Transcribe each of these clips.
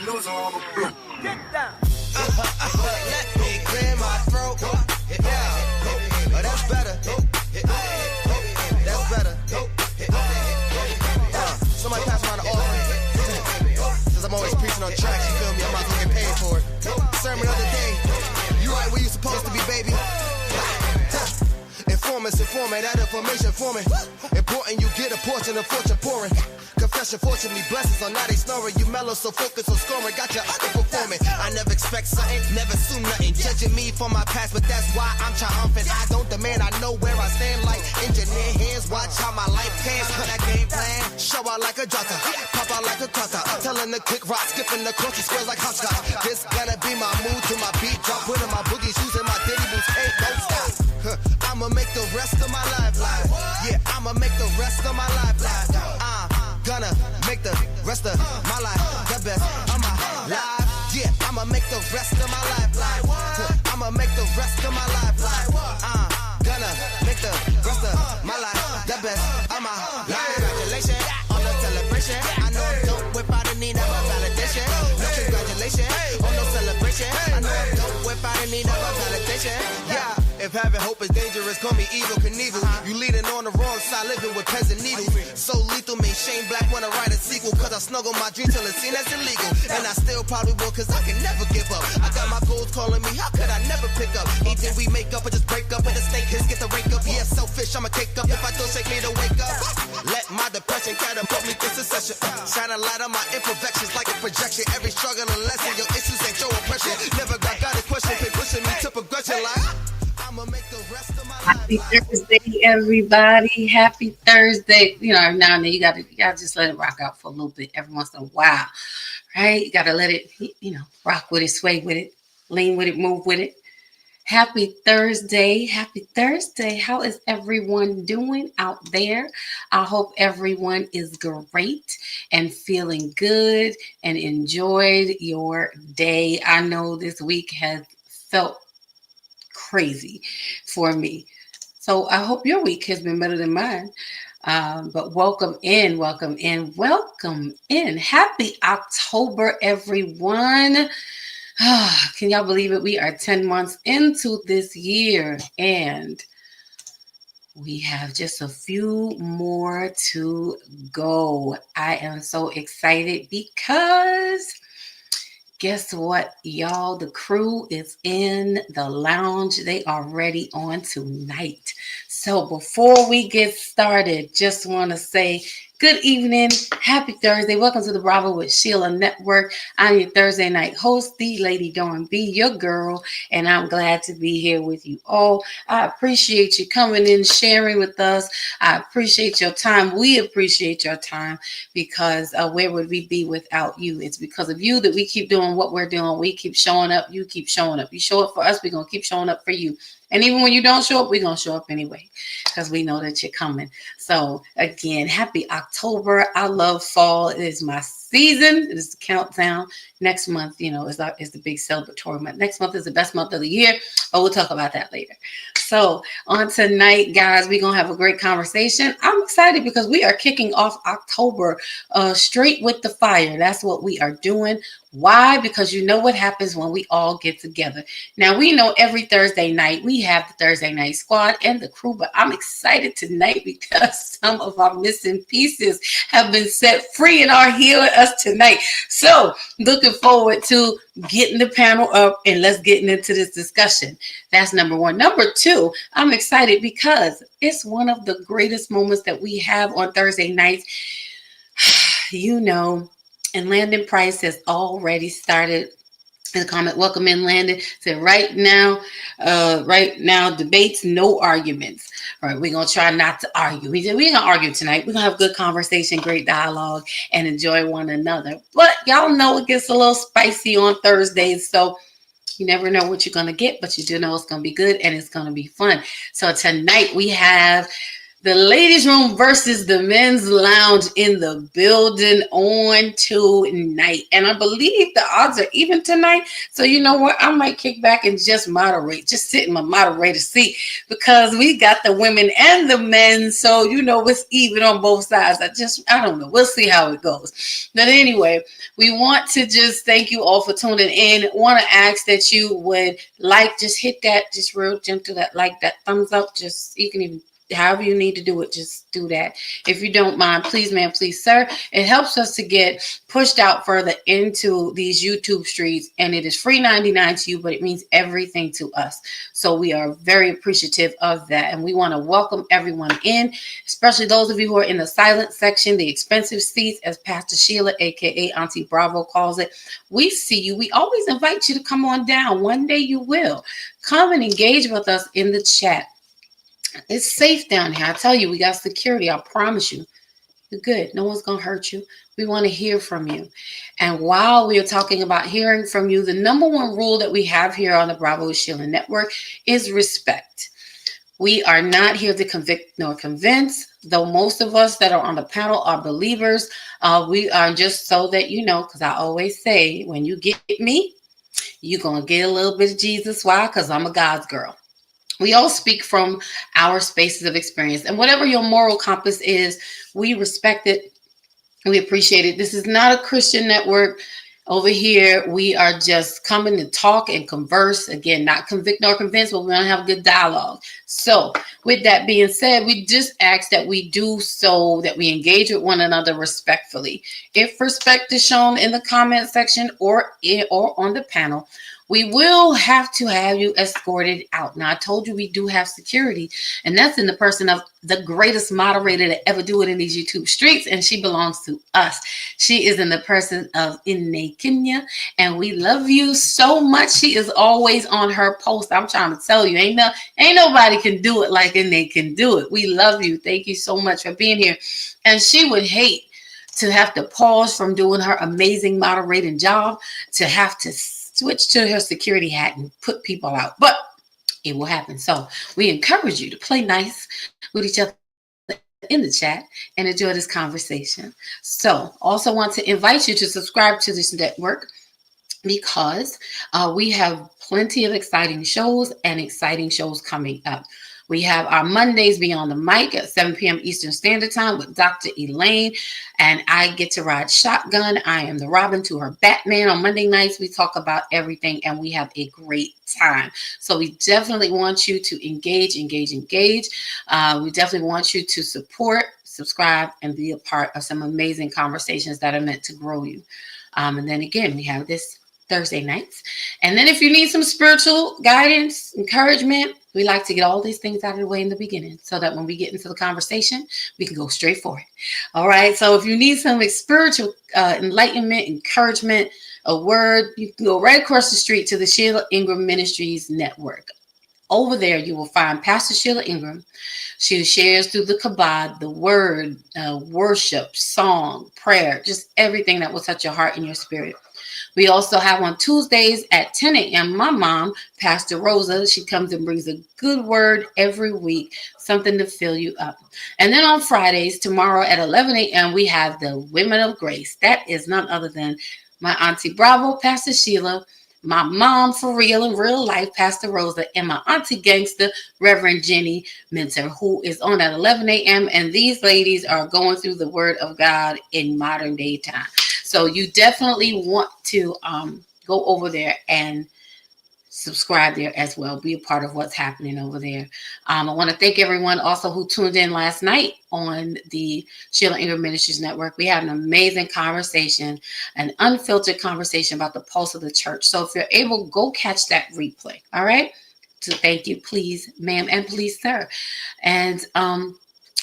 Get down. Let me clear my throat. Yeah. Oh, that's better. That's better. Somebody pass around the offering. Since I'm always preaching on tracks, you feel me? I might as well get paid for it. Sermon of the day. You right where you supposed to be, baby. Informants, informant, that information forming. Important you get a portion of fortune pouring. Confession, fortunately, blessings on now they snoring. You mellow, so focused on scoring. Got you underperforming. I never expect something, never assume nothing. Judging me for my past, but that's why I'm triumphant. I don't demand, I know where I stand like engineer hands. Watch how my life pans. Cut that game plan. Show out like a jotter. Pop out like a cutter. Telling the quick rock, skipping the course, squares like hopscotch. This gonna be my mood to my beat drop. Winning my boogie shoes and my diddy boots. Ain't no stop. I'ma make the rest of my life live. Yeah, I'ma make the rest of my life live. Gonna make the rest of my life the best of my life. Yeah, I'ma make the rest of my life live. I'ma make the rest of my life live. Gonna make the rest of my life the best of my life. Congratulations on the celebration. I know I don't without a need of a validation. No congratulations on no celebration. I know I don't without a need of a validation. Yeah. If having hope is dangerous, call me evil Knievel. You leading on the wrong side, living with pens and needles. So lethal, made Shane Black wanna write a sequel. Cause I snuggle my dream till it's seen as illegal. And I still probably will, cause I can never give up. I got my goals calling me, how could I never pick up? Either we make up or just break up. With the snake hits, get the rake up. Yeah, selfish, I'ma cake up. If I don't shake me to wake up. Let my depression catapult me through succession. Shine a light on my imperfections like a projection. Every struggle and lesson, your issues ain't your oppression. Never got a question, keep pushing me to progression like Happy Thursday, everybody. Happy Thursday. You know, now and then you gotta just let it rock out for a little bit every once in a while. Right? You gotta let it, rock with it, sway with it, lean with it, move with it. Happy Thursday. Happy Thursday. How is everyone doing out there? I hope everyone is great and feeling good and enjoyed your day. I know this week has felt crazy for me. So I hope your week has been better than mine. But welcome in. Happy October, everyone. Can y'all believe it? We are 10 months into this year and we have just a few more to go. I am so excited because guess what, y'all? The crew is in the lounge. They are ready on tonight. So before we get started, just want to say good evening. Happy Thursday. Welcome to the Bravo with Sheila Network. I'm your Thursday night host, the Lady Dawn B, your girl, and I'm glad to be here with you all. I appreciate you coming in, sharing with us. I appreciate your time. We appreciate your time because where would we be without you? It's because of you that we keep doing what we're doing. We keep showing up. You keep showing up. You show up for us, we're going to keep showing up for you. And even when you don't show up, we're going to show up anyway because we know that you're coming. So again, happy October. I love fall. It is my season. It is the countdown. Next month, is the big celebratory month. Next month is the best month of the year, but we'll talk about that later. So on tonight, guys, we're going to have a great conversation. I'm excited because we are kicking off October straight with the fire. That's what we are doing. Why? Because you know what happens when we all get together. Now, we know every Thursday night we have the Thursday Night Squad and the crew, but I'm excited tonight because some of our missing pieces have been set free and are here with us tonight. So looking forward to getting the panel up and let's get into this discussion. That's number one. Number two, I'm excited because it's one of the greatest moments that we have on Thursday nights. And Landon Price has already started in the comment. Welcome in, Landon. Said right now, debates, no arguments. All right, we're gonna try not to argue. We're gonna argue tonight. We're gonna have good conversation, great dialogue, and enjoy one another. But y'all know it gets a little spicy on Thursdays, so you never know what you're gonna get, but you do know it's gonna be good and it's gonna be fun. So tonight we have The ladies' room versus the men's lounge in the building on tonight. And I believe the odds are even tonight. So you know what? I might kick back and just moderate, just sit in my moderator seat because we got the women and the men. So you know it's even on both sides. I don't know. We'll see how it goes. But anyway, we want to just thank you all for tuning in. Want to ask that you would just hit that, just real gentle, that thumbs up. Just, you can even, however you need to do it, just do that. If you don't mind, please, ma'am, please, sir. It helps us to get pushed out further into these YouTube streets, and it is free 99 to you, but it means everything to us. So we are very appreciative of that, and we want to welcome everyone in, especially those of you who are in the silent section, the expensive seats, as Pastor Sheila, aka Auntie Bravo, calls it. We see you. We always invite you to come on down. One day you will. Come and engage with us in the chat. It's safe down here. I tell you, we got security. I promise you. You're good. No one's going to hurt you. We want to hear from you. And while we are talking about hearing from you, the number one rule that we have here on the Bravo with Sheila Network is respect. We are not here to convict nor convince, though most of us that are on the panel are believers. We are just so that you know, because I always say, when you get me, you're going to get a little bit of Jesus. Why? Because I'm a God's girl. We all speak from our spaces of experience, and whatever your moral compass is, we respect it. We appreciate it. This is not a Christian network. Over here, we are just coming to talk and converse. Again, not convict nor convince, but we're going to have good dialogue. So with that being said, we just ask that we do so that we engage with one another respectfully. If respect is shown in the comment section or on the panel, we will have to have you escorted out. Now, I told you we do have security, and that's in the person of the greatest moderator to ever do it in these YouTube streets, and she belongs to us. She is in the person of Inne Kenya, and we love you so much. She is always on her post. I'm trying to tell you, ain't nobody can do it like Inne can do it. We love you. Thank you so much for being here. And she would hate to have to pause from doing her amazing moderating job to have to switch to her security hat and put people out, but it will happen. So we encourage you to play nice with each other in the chat and enjoy this conversation. So also want to invite you to subscribe to this network because we have plenty of exciting shows coming up. We have our Mondays Beyond the Mic at 7 p.m. Eastern Standard Time with Dr. Elaine, and I get to ride shotgun. I am the Robin to her Batman. On Monday nights, we talk about everything, and we have a great time. So we definitely want you to engage. We definitely want you to support, subscribe, and be a part of some amazing conversations that are meant to grow you. And then again, we have this Thursday nights. And then if you need some spiritual guidance, encouragement, we like to get all these things out of the way in the beginning so that when we get into the conversation, we can go straight for it. All right. So if you need some spiritual enlightenment, encouragement, a word, you can go right across the street to the Sheila Ingram Ministries Network. Over there, you will find Pastor Sheila Ingram. She shares through the Kabbalah, the word, worship, song, prayer, just everything that will touch your heart and your spirit. We also have on Tuesdays at 10 a.m. my mom, Pastor Rosa. She comes and brings a good word every week, something to fill you up. And then on Fridays, tomorrow at 11 a.m., we have the Women of Grace. That is none other than my Auntie Bravo, Pastor Sheila, my mom for real in real life, Pastor Rosa, and my auntie gangster, Reverend Jenny Minter, who is on at 11 a.m. And these ladies are going through the Word of God in modern day time. So you definitely want to go over there and subscribe there as well. Be a part of what's happening over there. I want to thank everyone also who tuned in last night on the Sheila Ingram Ministries Network. We had an amazing conversation, an unfiltered conversation about the pulse of the church. So if you're able, go catch that replay. All right. So thank you, please, ma'am, and please, sir. And I'm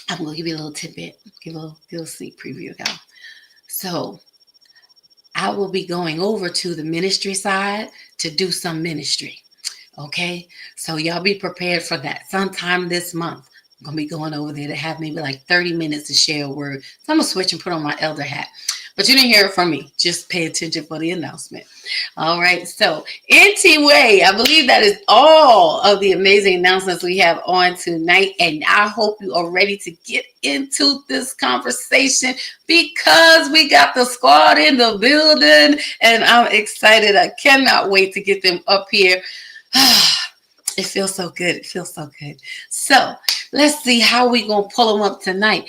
going to give you a little tidbit, give a little sneak preview, y'all. So I will be going over to the ministry side to do some ministry. Okay. So y'all be prepared for that. Sometime this month, I'm going to be going over there to have maybe like 30 minutes to share a word. So I'm going to switch and put on my elder hat. But you didn't hear it from me. Just pay attention for the announcement. All right. So, anyway, I believe that is all of the amazing announcements we have on tonight. And I hope you are ready to get into this conversation because we got the squad in the building and I'm excited. I cannot wait to get them up here. It feels so good. It feels so good. So let's see how we gonna pull them up tonight.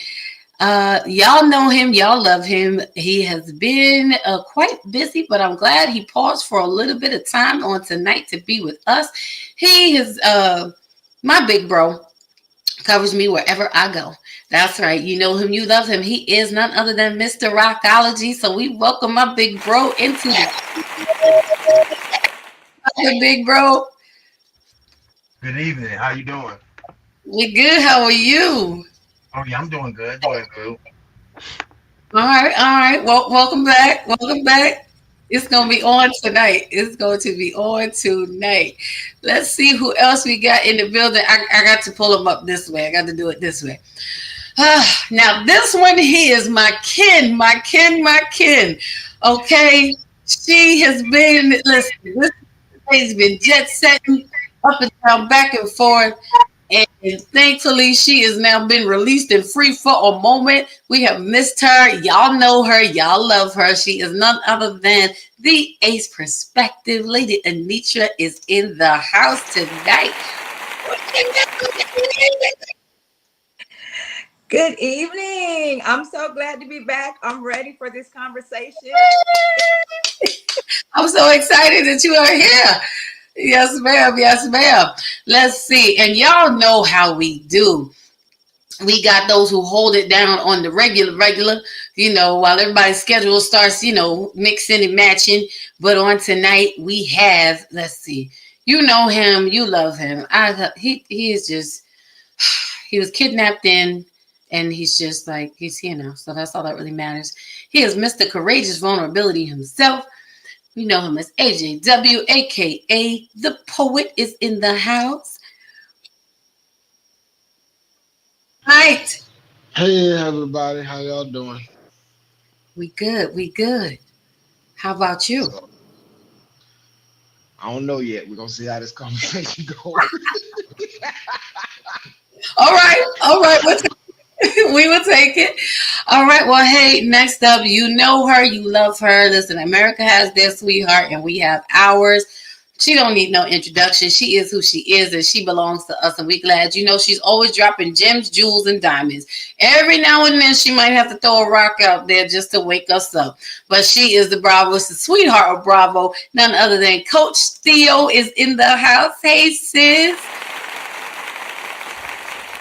Y'all know him, y'all love him. He has been quite busy, but I'm glad he paused for a little bit of time on tonight to be with us. He is my big bro, covers me wherever I go. That's right. You know him, you love him. He is none other than Mr. Rockology. So we welcome my big bro into the big bro. Good evening. How you doing? We good. How are you? Oh yeah, I'm doing good. Doing good. All right. Well, welcome back. Welcome back. It's gonna be on tonight. It's going to be on tonight. Let's see who else we got in the building. I got to pull them up this way. I got to do it this way. Now this one here is my kin. Okay, she has been. Listen, this has been jet setting up and down, back and forth. And thankfully, she has now been released and free for a moment. We have missed her. Y'all know her. Y'all love her. She is none other than the Ace Perspective. Lady Anitra is in the house tonight. Good evening. I'm so glad to be back. I'm ready for this conversation. I'm so excited that you are here. Yes, ma'am. Yes, ma'am. Let's see. And y'all know how we do. We got those who hold it down on the regular, while everybody's schedule starts, mixing and matching. But on tonight, we have, let's see, you know him, you love him. He is just, he was kidnapped in, and he's just like, he's here now. So that's all that really matters. He is Mr. Courageous Vulnerability himself. You know him as AJW, aka the poet, is in the house. Right. Hey everybody, how y'all doing? We good. How about you? So, I don't know yet. We're gonna see how this conversation goes. All right. We will take it. All right. Well, hey, next up, you know her, you love her. Listen, America has their sweetheart, and we have ours. She don't need no introduction. She is who she is, and she belongs to us. And we glad. She's always dropping gems, jewels, and diamonds. Every now and then, she might have to throw a rock out there just to wake us up. But she is the Bravo, it's the sweetheart of Bravo. None other than Coach Theo is in the house. Hey, sis.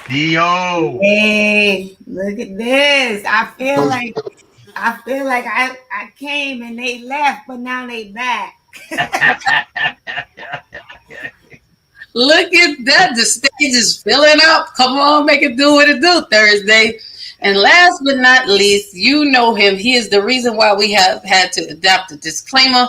Theo. Hey, look at this. I feel like I came and they left, but now they back. Look at that. The stage is filling up. Come on, make it do what it do Thursday. And last but not least, you know him. He is the reason why we have had to adopt a disclaimer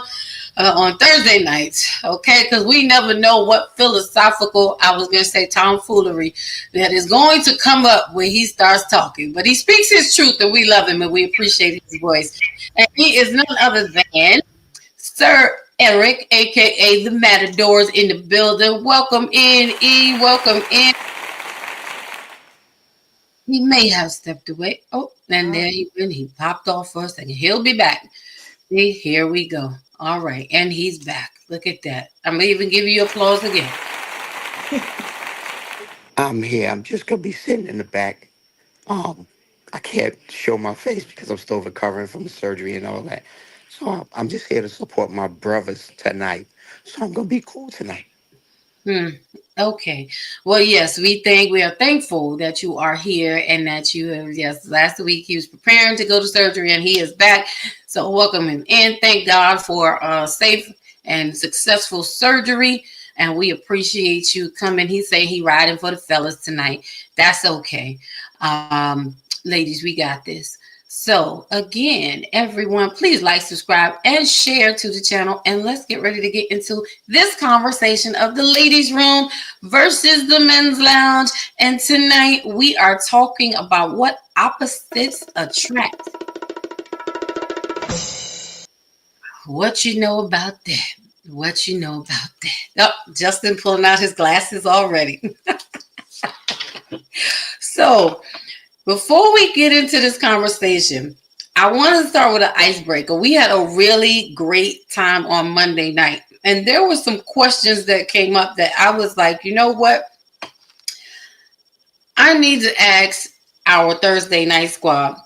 on Thursday nights, okay? Because we never know what philosophical, I was going to say tomfoolery, that is going to come up when he starts talking. But he speaks his truth, and we love him, and we appreciate his voice. And he is none other than Sir Eric, a.k.a. the Matadors, in the building. Welcome in, E. Welcome in. He may have stepped away. Oh, and there he went. He popped off for a second. He'll be back. See, here we go. All right, and he's back. Look at that. I'm going to even give you applause again. I'm here. I'm just going to be sitting in the back. I can't show my face because I'm still recovering from the surgery and all that. So I'm just here to support my brothers tonight. So I'm going to be cool tonight. Okay. Well, yes, we are thankful that you are here and that you have, yes, last week he was preparing to go to surgery and he is back. So welcome him in. Thank God for safe and successful surgery. And we appreciate you coming. He say he riding for the fellas tonight. That's okay. Ladies, we got this. So again, everyone, please like, subscribe, and share to the channel. And let's get ready to get into this conversation of the ladies' room versus the men's lounge. And tonight we are talking about what opposites attract. What you know about that? What you know about that? Oh, Justin pulling out his glasses already. So before we get into this conversation, I want to start with an icebreaker. We had a really great time on Monday night, and there were some questions that came up that I was like, you know what? I need to ask our Thursday night squad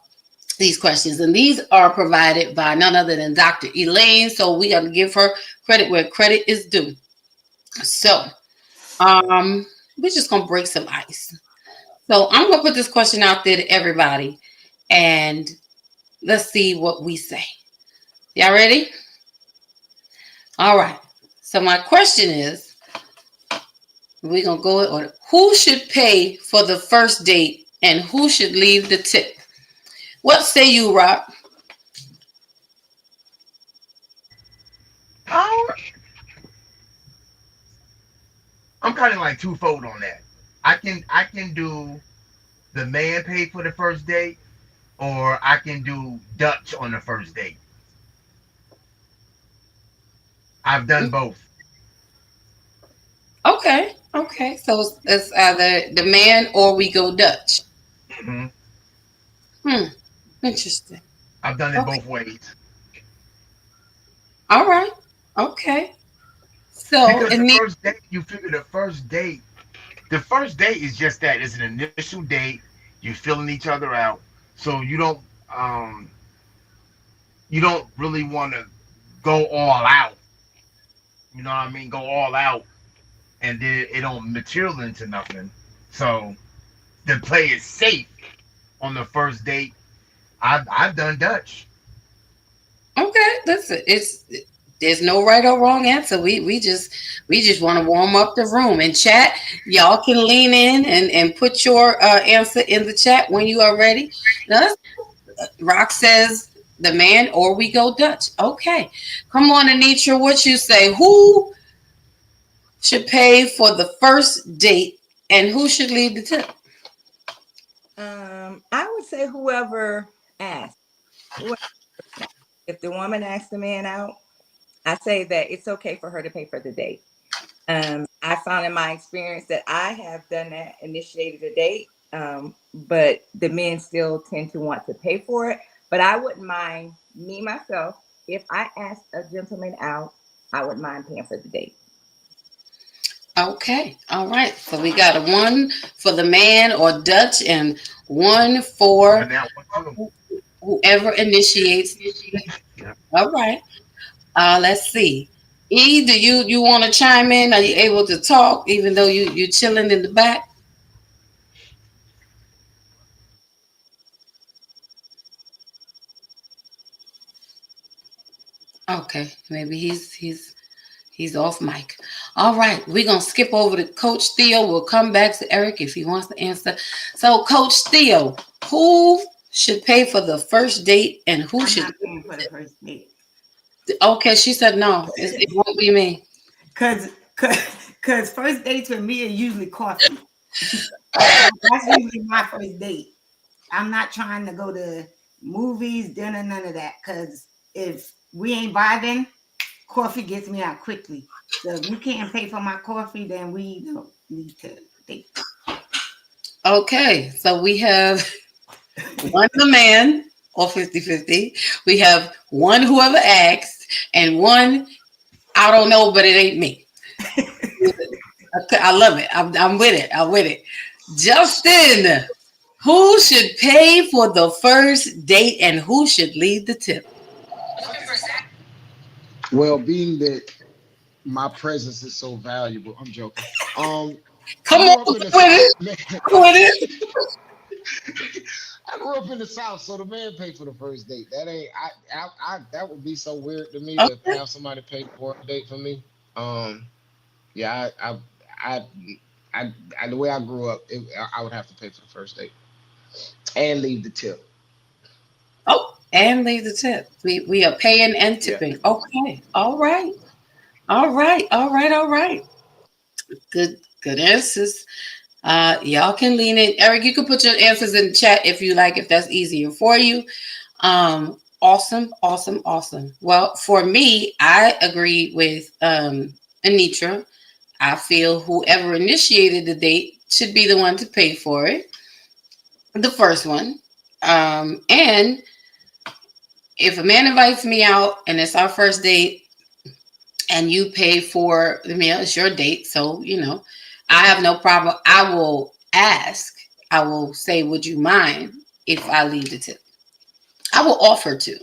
these questions, and these are provided by none other than Dr. Elaine. So we got to give her credit where credit is due. So, we're just gonna break some ice. So I'm gonna put this question out there to everybody, and let's see what we say. Y'all ready? All right. So my question is, we're gonna go in order. Who should pay for the first date, and who should leave the tip? What say you, Rob? Um, I'm kind of like twofold on that. I can do the man pay for the first date, or I can do Dutch on the first date. I've done both. Okay. Okay. So it's either the man or we go Dutch. Hmm. Hmm. Interesting. I've done it Okay. both ways All right. Okay. So because in the the first date, you figure the first date is just that. It's an initial date. You're feeling each other out, so um you don't really want to go all out. You know what I mean? Go all out, and then it don't material into nothing. So to play it safe on the first date, I've done Dutch. okay, listen, it's there's no right or wrong answer. We just want to warm up the room and chat. Y'all can lean in and put your answer in the chat when you are ready. Now, Rock says the man or we go Dutch. Okay, come on, Anitra. What you say? Who should pay for the first date and who should leave the tip? I would say whoever asks. Whoever asks. If the woman asks the man out, I say that it's okay for her to pay for the date. I found in my experience that I have done that, initiated a date, but the men still tend to want to pay for it. But I wouldn't mind, me myself, if I asked a gentleman out, I wouldn't mind paying for the date. Okay, all right. So we got a one for the man or Dutch and one for And that one too. whoever initiates. Yeah. All right. Let's see. E, do you want to chime in? Are you able to talk even though you chilling in the back? Okay, maybe he's off mic. All right, we're gonna skip over to Coach Theo. We'll come back to Eric if he wants to answer. So, Coach Theo, who should pay for the first date and who I'm should? not paying for the first date. Okay, she said no. It won't be me. Cause first dates with me are usually coffee. That's usually my first date. I'm not trying to go to movies, dinner, none of that. Cause if we ain't vibing, coffee gets me out quickly. So if you can't pay for my coffee, then we don't need to date. Okay, so we have one the man or 50-50. We have one whoever asked and one I don't know, but it ain't me. I love it. I'm with it. I'm with it. Justin, who should pay for the first date and who should lead the tip? Well, being that my presence is so valuable, I'm joking. Come I on, grew up in the with it. South, man. With it. I grew up in the South, so the man paid for the first date. That ain't that would be so weird to me to Okay. have somebody pay for a date for me. Um, yeah, I, the way I grew up, I would have to pay for the first date and leave the tip. Oh, and leave the tip. We are paying and Yeah. tipping. Okay. All right. All right. All right. All right. Good answers. Y'all can lean in. Eric, you can put your answers in the chat if you like, if that's easier for you. Awesome, awesome, awesome. Well, for me, I agree with Anitra. I feel whoever initiated the date should be the one to pay for it. The first one. And if a man invites me out and it's our first date and you pay for the meal, it's your date. So, I have no problem. I will ask, I will say, would you mind if I leave the tip? I will offer to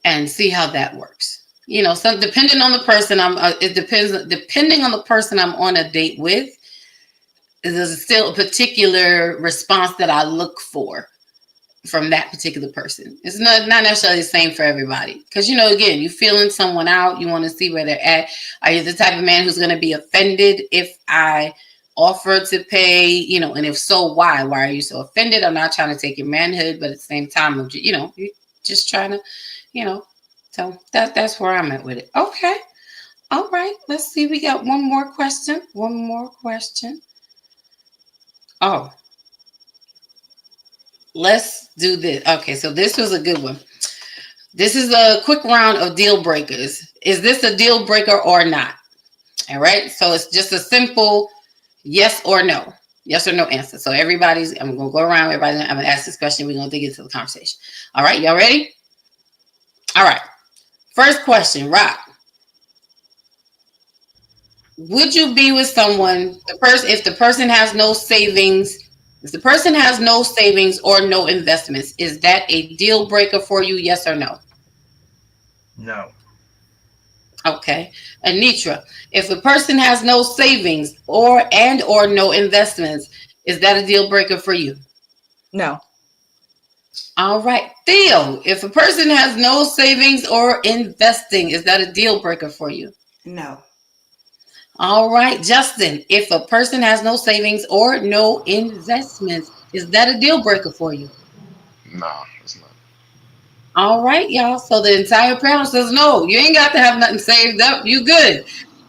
and see how that works. So depending on the person it depends, depending on the person I'm on a date with, there's still a particular response that I look for from that particular person. It's not necessarily the same for everybody. Because, again, you're feeling someone out. You want to see where they're at. Are you the type of man who's going to be offended if I offer to pay, and if so, why? Why are you so offended? I'm not trying to take your manhood, but at the same time, you're just trying to, so that's where I'm at with it. Okay. All right. Let's see. We got one more question. Oh, let's do this. Okay, so this was a good one. This is a quick round of deal breakers. Is this a deal breaker or not? All right, so it's just a simple yes or no answer. So I'm going to go around. I'm going to ask this question. We're going to dig into the conversation. All right, y'all ready? All right. First question, Rock. Would you be with someone, if the person has no savings? If the person has no savings or no investments, is that a deal breaker for you? Yes or no? No. Okay. Anitra, if the person has no savings or no investments, is that a deal breaker for you? No. All right. Theo, if a person has no savings or investing, is that a deal breaker for you? No. All right, Justin, if a person has no savings or no investments, is that a deal breaker for you? Nah, it's not. All right, y'all. So the entire panel says no. You ain't got to have nothing saved up. You good.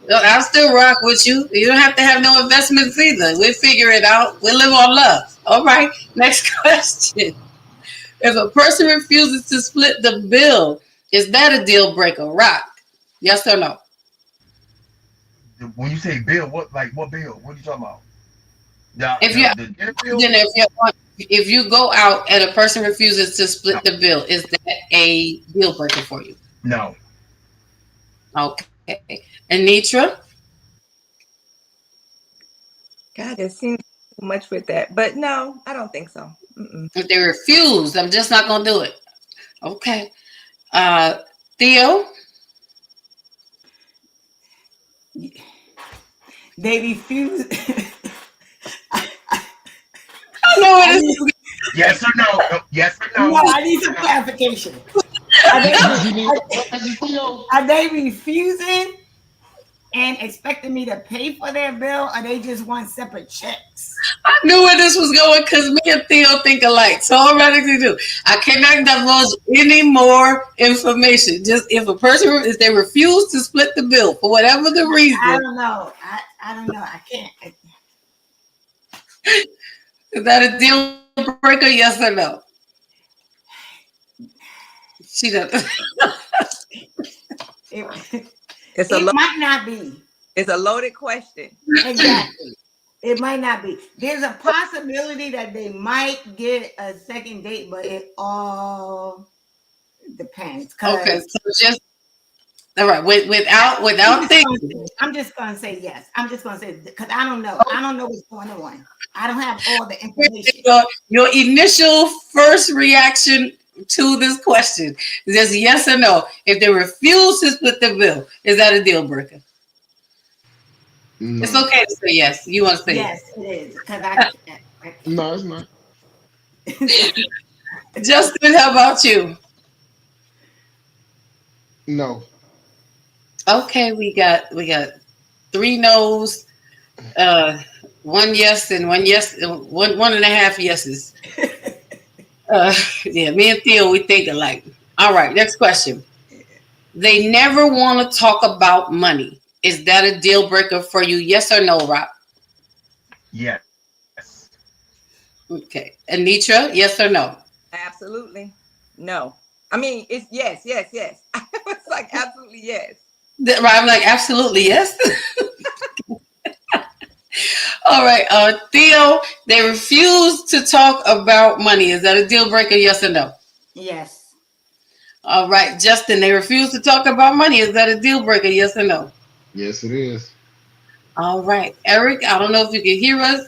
I'll still rock with you. You don't have to have no investments either. We'll figure it out. We'll live on love. All right, next question. If a person refuses to split the bill, is that a deal breaker? Rock, yes or no? When you say bill, what bill? What are you talking about? If you go out and a person refuses to split the bill, is that a deal breaker for you? No. Okay. Anitra? God, it seems too much with that. But no, I don't think so. If they refuse, I'm just not going to do it. Okay. Theo? They refuse. I know it is. Yes or no? Yes or no? No, I need some clarification. Are they refusing and expecting me to pay for their bill, or they just want separate checks? I knew where this was going because me and Theo think alike. So I'm ready to do. I cannot divulge any more information. Just if they refuse to split the bill for whatever the reason. I don't know. I don't know. I can't. Is that a deal breaker? Yes or no? She doesn't. It might not be. It's a loaded question. Exactly. It might not be. There's a possibility that they might get a second date, but it all depends. Okay, so just all right. Without thinking, I'm just gonna say yes. I'm just gonna say because I don't know. I don't know what's going on. I don't have all the information. Your initial first reaction to this question is just yes or no. If they refuse to split the bill, is that a deal breaker? No. It's okay to say yes. You want to say yes? Yes, it is. Because no, it's not. Justin, how about you? No. Okay, we got 3 no's, one yes and one yes, one and a half yeses. Yeah, me and Theo, we think alike. All right, next question. They never want to talk about money. Is that a deal breaker for you? Yes or no, Rob? Yes. Okay. Anitra, yes or no? Absolutely. No. I mean, it's yes, yes, yes. I was like, absolutely yes. Right, I'm like, absolutely, yes. All right, Theo, they refuse to talk about money. Is that a deal breaker, yes or no? Yes. All right, Justin, they refuse to talk about money. Is that a deal breaker, yes or no? Yes, it is. All right, Eric, I don't know if you can hear us.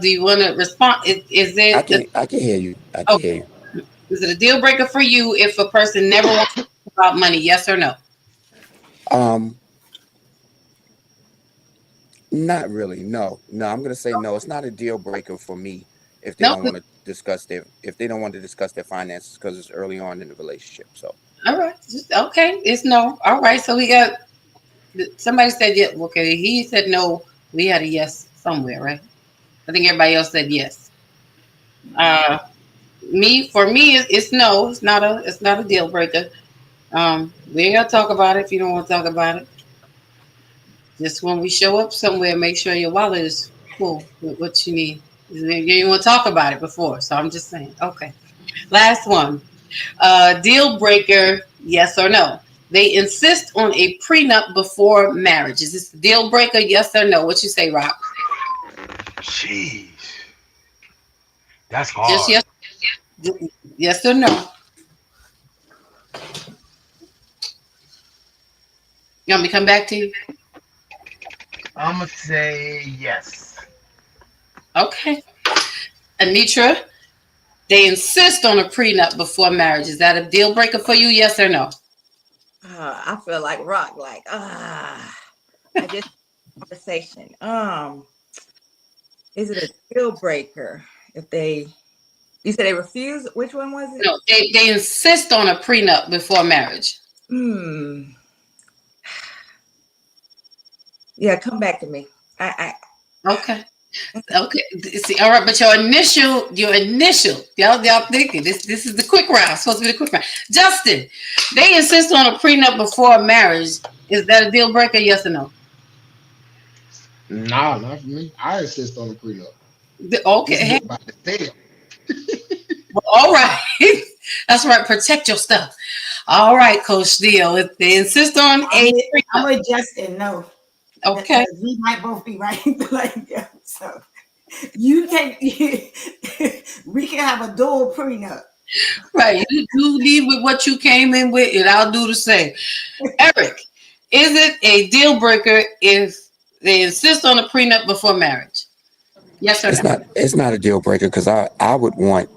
Do you want to respond? Is I it, can I can hear you. I can oh, hear you. is it a deal breaker for you if a person never wants to talk about money, yes or no? Um, Not really. No, no. I'm gonna say no. It's not a deal breaker for me if they No? don't want to discuss their finances because it's early on in the relationship. So All right, okay, it's no. All right, so we got, somebody said yes. Okay, he said no. We had a yes somewhere, right? I think everybody else said yes. Uh, for me, it's no. It's not a deal breaker. We ain't gonna talk about it if you don't want to talk about it. Just when we show up somewhere, make sure your wallet is full with what you need. You didn't want to talk about it before, so I'm just saying. Okay, last one. Deal breaker, yes or no? They insist on a prenup before marriage. Is this a deal breaker, yes or no? What you say, Rob? Jeez, that's Just hard. yes, yes or no? You want me to come back to you? I'm gonna say yes. Okay. Anitra, they insist on a prenup before marriage. Is that a deal breaker for you, yes or no? I feel like rock, like I just conversation. Is it a deal breaker if they? You said they refuse. Which one was it? No, they insist on a prenup before marriage. Hmm. Yeah, come back to me. Okay. Okay. See, all right, but your initial, y'all thinking this is the quick round. It's supposed to be the quick round. Justin, they insist on a prenup before marriage. Is that a deal breaker? Yes or no? Nah, not for me. I insist on a prenup. This Okay. is Hey, about to fail. all right. That's right. Protect your stuff. All right, Coach Theo. If they insist on a I'm prenup. with Justin. No, Okay. because we might both be right. Like, yeah, so you can, we can have a dual prenup. Right. You leave with what you came in with, and I'll do the same. Eric, is it a deal breaker if they insist on a prenup before marriage? Yes or no? it's not a deal breaker because I would want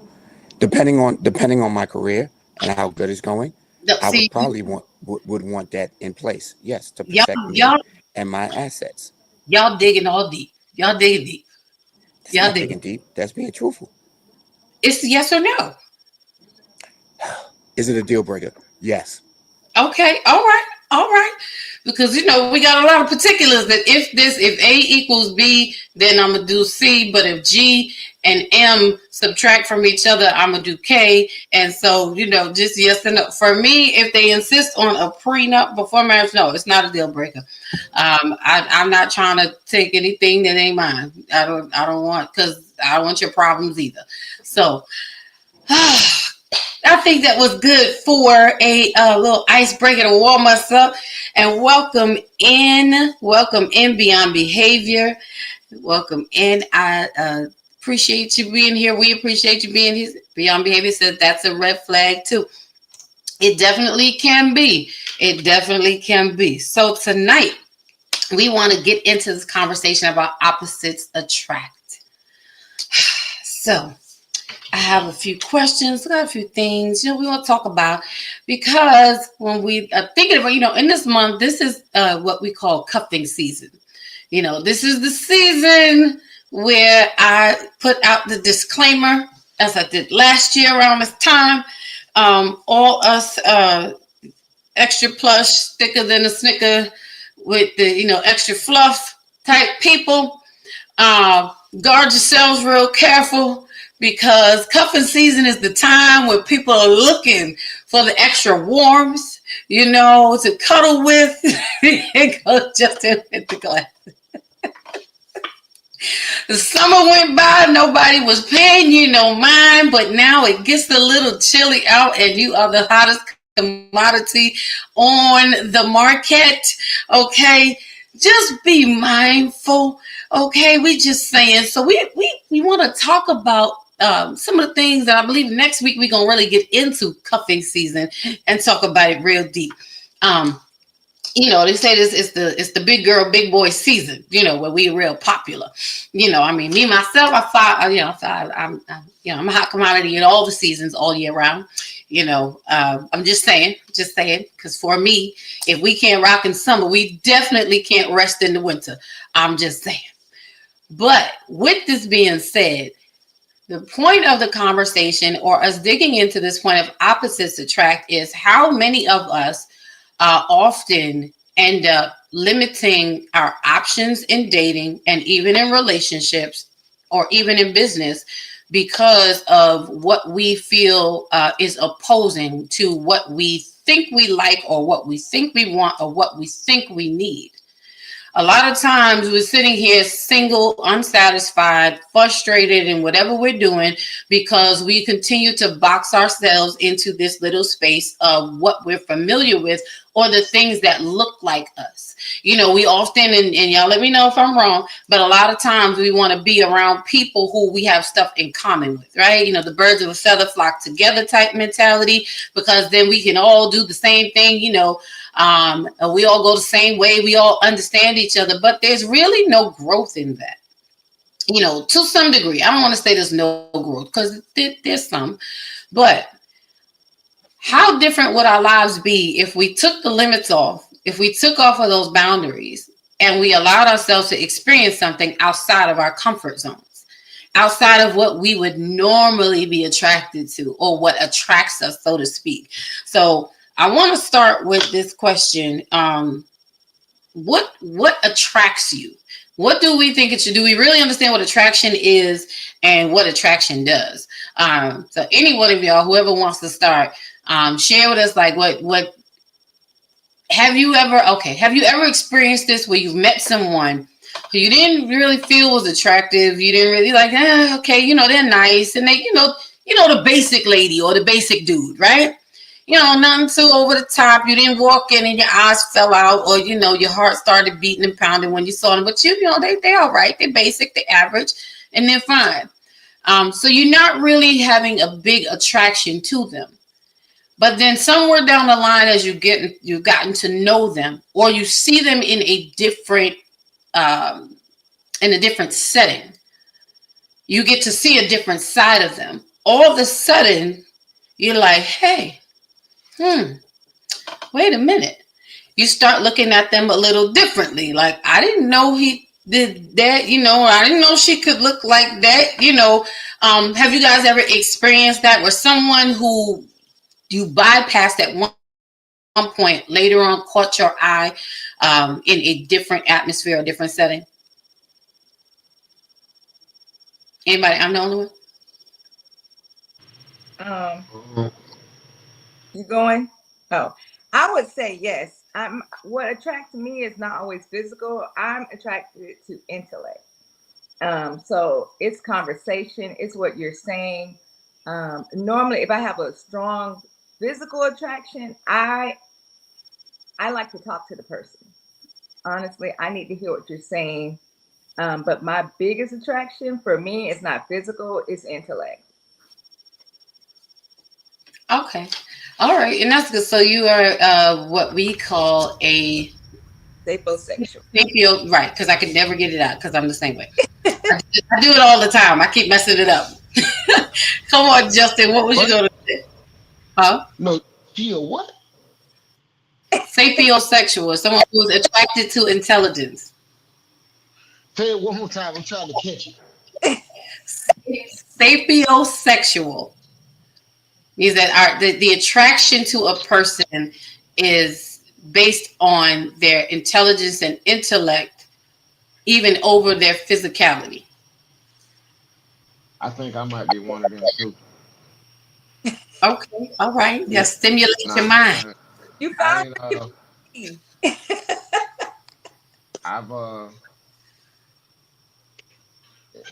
depending on my career and how good it's going, No, I would see, probably would want that in place. Yes, to y'all, protect me y'all, and my assets. y'all digging all deep. Y'all digging deep. It's Y'all not digging. digging deep. That's being truthful. It's yes or no. Is it a deal breaker? Yes. Okay, all right. Because we got a lot of particulars that if A equals B, then I'm gonna do C. But if G and M subtract from each other, I'm gonna do K. And so just yes and no. For me, if they insist on a prenup before marriage, no, it's not a deal breaker. I'm not trying to take anything that ain't mine. I don't want because I don't want your problems either. So. I think that was good for a little icebreaker to warm us up. And welcome in Beyond Behavior. Welcome in. I appreciate you being here. We appreciate you being here. Beyond Behavior says that's a red flag too. It definitely can be. It definitely can be. So tonight we want to get into this conversation about opposites attract. So I have a few questions, got a few things, we want to talk about because when we are thinking about, in this month, this is what we call cuffing season. This is the season where I put out the disclaimer as I did last year around this time. All us extra plush, thicker than a Snicker with the, extra fluff type people, guard yourselves real careful. Because cuffing season is the time where people are looking for the extra warmth, to cuddle with. It goes just in with the glass. The summer went by, nobody was paying you no mind, but now it gets a little chilly out, and you are the hottest commodity on the market. Okay, just be mindful. Okay, we just saying. So we want to talk about some of the things that I believe next week we're gonna really get into cuffing season and talk about it real deep. They say this is the big girl, big boy season, where we real popular. I mean, me, myself, I'm a hot commodity in all the seasons all year round. I'm just saying, because for me, if we can't rock in summer, we definitely can't rest in the winter. I'm just saying. But with this being said, the point of the conversation, or us digging into this point of opposites attract, is how many of us often end up limiting our options in dating and even in relationships or even in business because of what we feel is opposing to what we think we like or what we think we want or what we think we need. A lot of times we're sitting here single, unsatisfied, frustrated in whatever we're doing because we continue to box ourselves into this little space of what we're familiar with or the things that look like us. We often, and y'all let me know if I'm wrong, but a lot of times we want to be around people who we have stuff in common with, right? The birds of a feather flock together type mentality, because then we can all do the same thing, we all go the same way. We all understand each other, but there's really no growth in that. To some degree. I don't want to say there's no growth because there's some, but how different would our lives be if we took the limits off, if we took off of those boundaries and we allowed ourselves to experience something outside of our comfort zones, outside of what we would normally be attracted to or what attracts us, so to speak. So I want to start with this question. What attracts you? What do we think it should do? We really understand what attraction is and what attraction does. So any one of y'all, whoever wants to start, share with us, like, what have you ever experienced this where you've met someone who you didn't really feel was attractive? You didn't really like, they're nice. And they, the basic lady or the basic dude, right? Nothing too over the top. You didn't walk in and your eyes fell out, or your heart started beating and pounding when you saw them. But they all right. They're basic, they're average, and they're fine. So you're not really having a big attraction to them. But then somewhere down the line, as you've gotten to know them, or you see them in a different setting, you get to see a different side of them. All of a sudden, you're like, hey. Wait a minute. You start looking at them a little differently. Like, I didn't know he did that, I didn't know she could look like that, Have you guys ever experienced that where someone who you bypassed at one point later on caught your eye in a different atmosphere or different setting? Anybody? I'm the only one. You going? Oh, I would say yes. What attracts me is not always physical. I'm attracted to intellect. So it's conversation. It's what you're saying. Normally, if I have a strong physical attraction, I like to talk to the person. Honestly, I need to hear what you're saying. But my biggest attraction for me is not physical, it's intellect. Okay. All right. And that's good. So you are what we call a sapiosexual. Right. Because I could never get it out because I'm the same way. I do it all the time. I keep messing it up. Come on, Justin. What was you going to say? Huh? No, she a what? Sapiosexual. Someone who's attracted to intelligence. Say it one more time. I'm trying to catch it. Sapiosexual means that the attraction to a person is based on their intelligence and intellect, even over their physicality. I think I might be one of them too. Okay, all right. Yeah, stimulate your mind. You found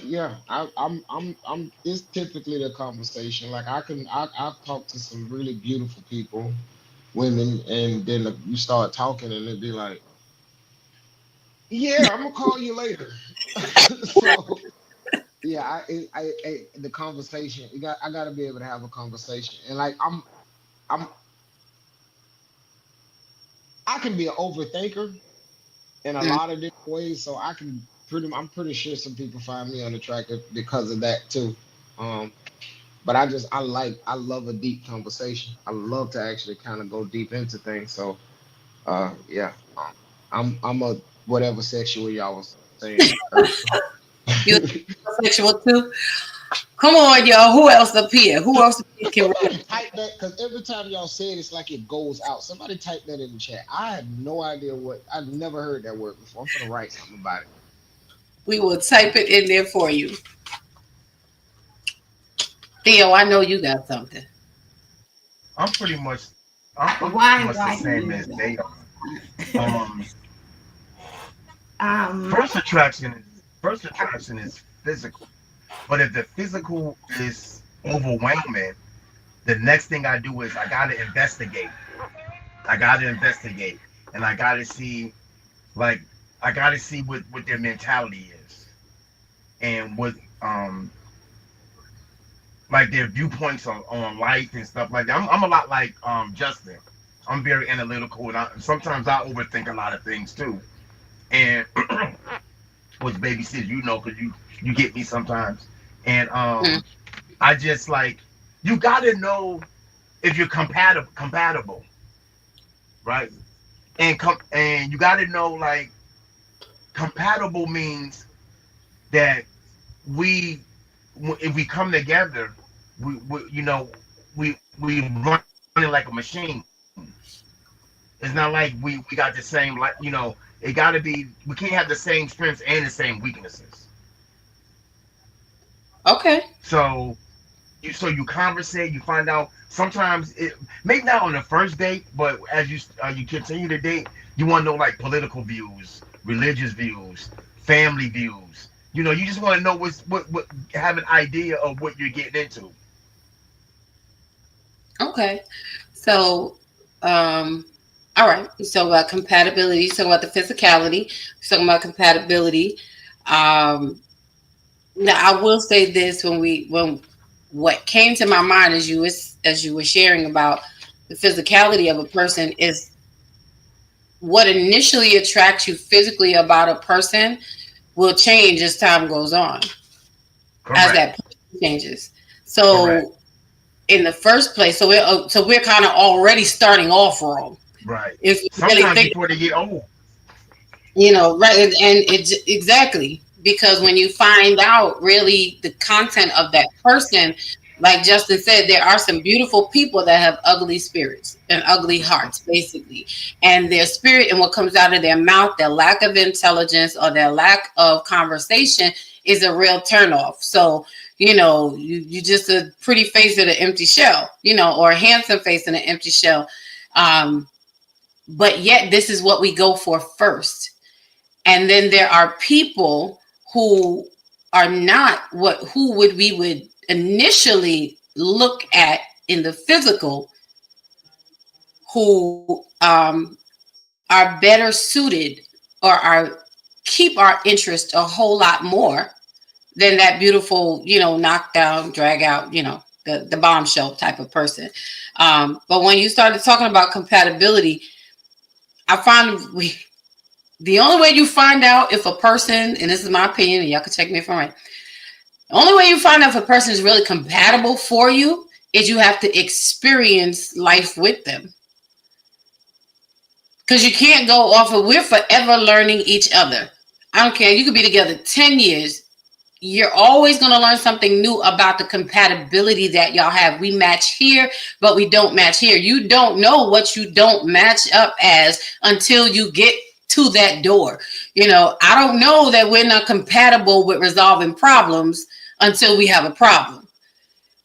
Yeah, I'm. It's typically the conversation. Like I've talked to some really beautiful people, women, and then you start talking, and it'd be like, yeah, I'm gonna call you later. So yeah, the conversation. I got to be able to have a conversation, and like I'm, I can be an overthinker in a Mm. lot of different ways. So I'm pretty sure some people find me unattractive because of that too. Um, but I love a deep conversation. I love to actually kind of go deep into things. So yeah, I'm a whatever sexual y'all was saying earlier. You sexual too? Come on, y'all. Who else up here? Who else up here can relate? Somebody type that because every time y'all say it, it's like it goes out. Somebody type that in the chat. I have no idea I've never heard that word before. I'm gonna write something about it. We will type it in there for you. Theo, I know you got something. I'm pretty much, I'm Why pretty much the inviting same you as they are. guys? Um, First attraction is physical. But if the physical is overwhelming, the next thing I do is I gotta investigate. I gotta investigate, and I gotta see, like, I gotta see what their mentality is, and what like their viewpoints on life and stuff like that. I'm a lot like Justin. I'm very analytical, and sometimes I overthink a lot of things too. And which baby sis, you know, because you get me sometimes. And Mm. I just like, you gotta know if you're compatible, right? And you gotta know, like, compatible means that we if we come together, we you know we running like a machine. It's not like we got the same, like, it got to be, we can't have the same strengths and the same weaknesses. Okay. So you conversate, you find out. Sometimes it maybe not on the first date, but as you continue to date, you want to know, like, political views, religious views, family views. You just want to know what have an idea of what you're getting into. Okay. So, all right. So about compatibility. So about the physicality. So about compatibility. Um, Now I will say this: when what came to my mind as you were sharing about the physicality of a person is what initially attracts you physically about a person will change as time goes on, as Correct. that person changes. Correct. So in the first place, so we're kind of already starting off wrong Right. if you really Sometimes think, before they get old. right, and it's exactly because when you find out really the content of that person, like Justin said, there are some beautiful people that have ugly spirits and ugly hearts, basically, and their spirit and what comes out of their mouth, their lack of intelligence or their lack of conversation is a real turnoff. So you just a pretty face in an empty shell, or a handsome face in an empty shell. um, but yet this is what we go for first, and then there are people who are not who we would initially look at in the physical, who are better suited or are keep our interest a whole lot more than that beautiful, knockdown, drag out, the bombshell type of person. But when you started talking about compatibility, I found the only way you find out if a person, and this is my opinion, and y'all can check me if I'm right, the only way you find out if a person is really compatible for you is you have to experience life with them. Because you can't go off of, we're forever learning each other. I don't care. You could be together 10 years. You're always going to learn something new about the compatibility that y'all have. We match here, but we don't match here. You don't know what you don't match up as until you get to that door. I don't know that we're not compatible with resolving problems until we have a problem,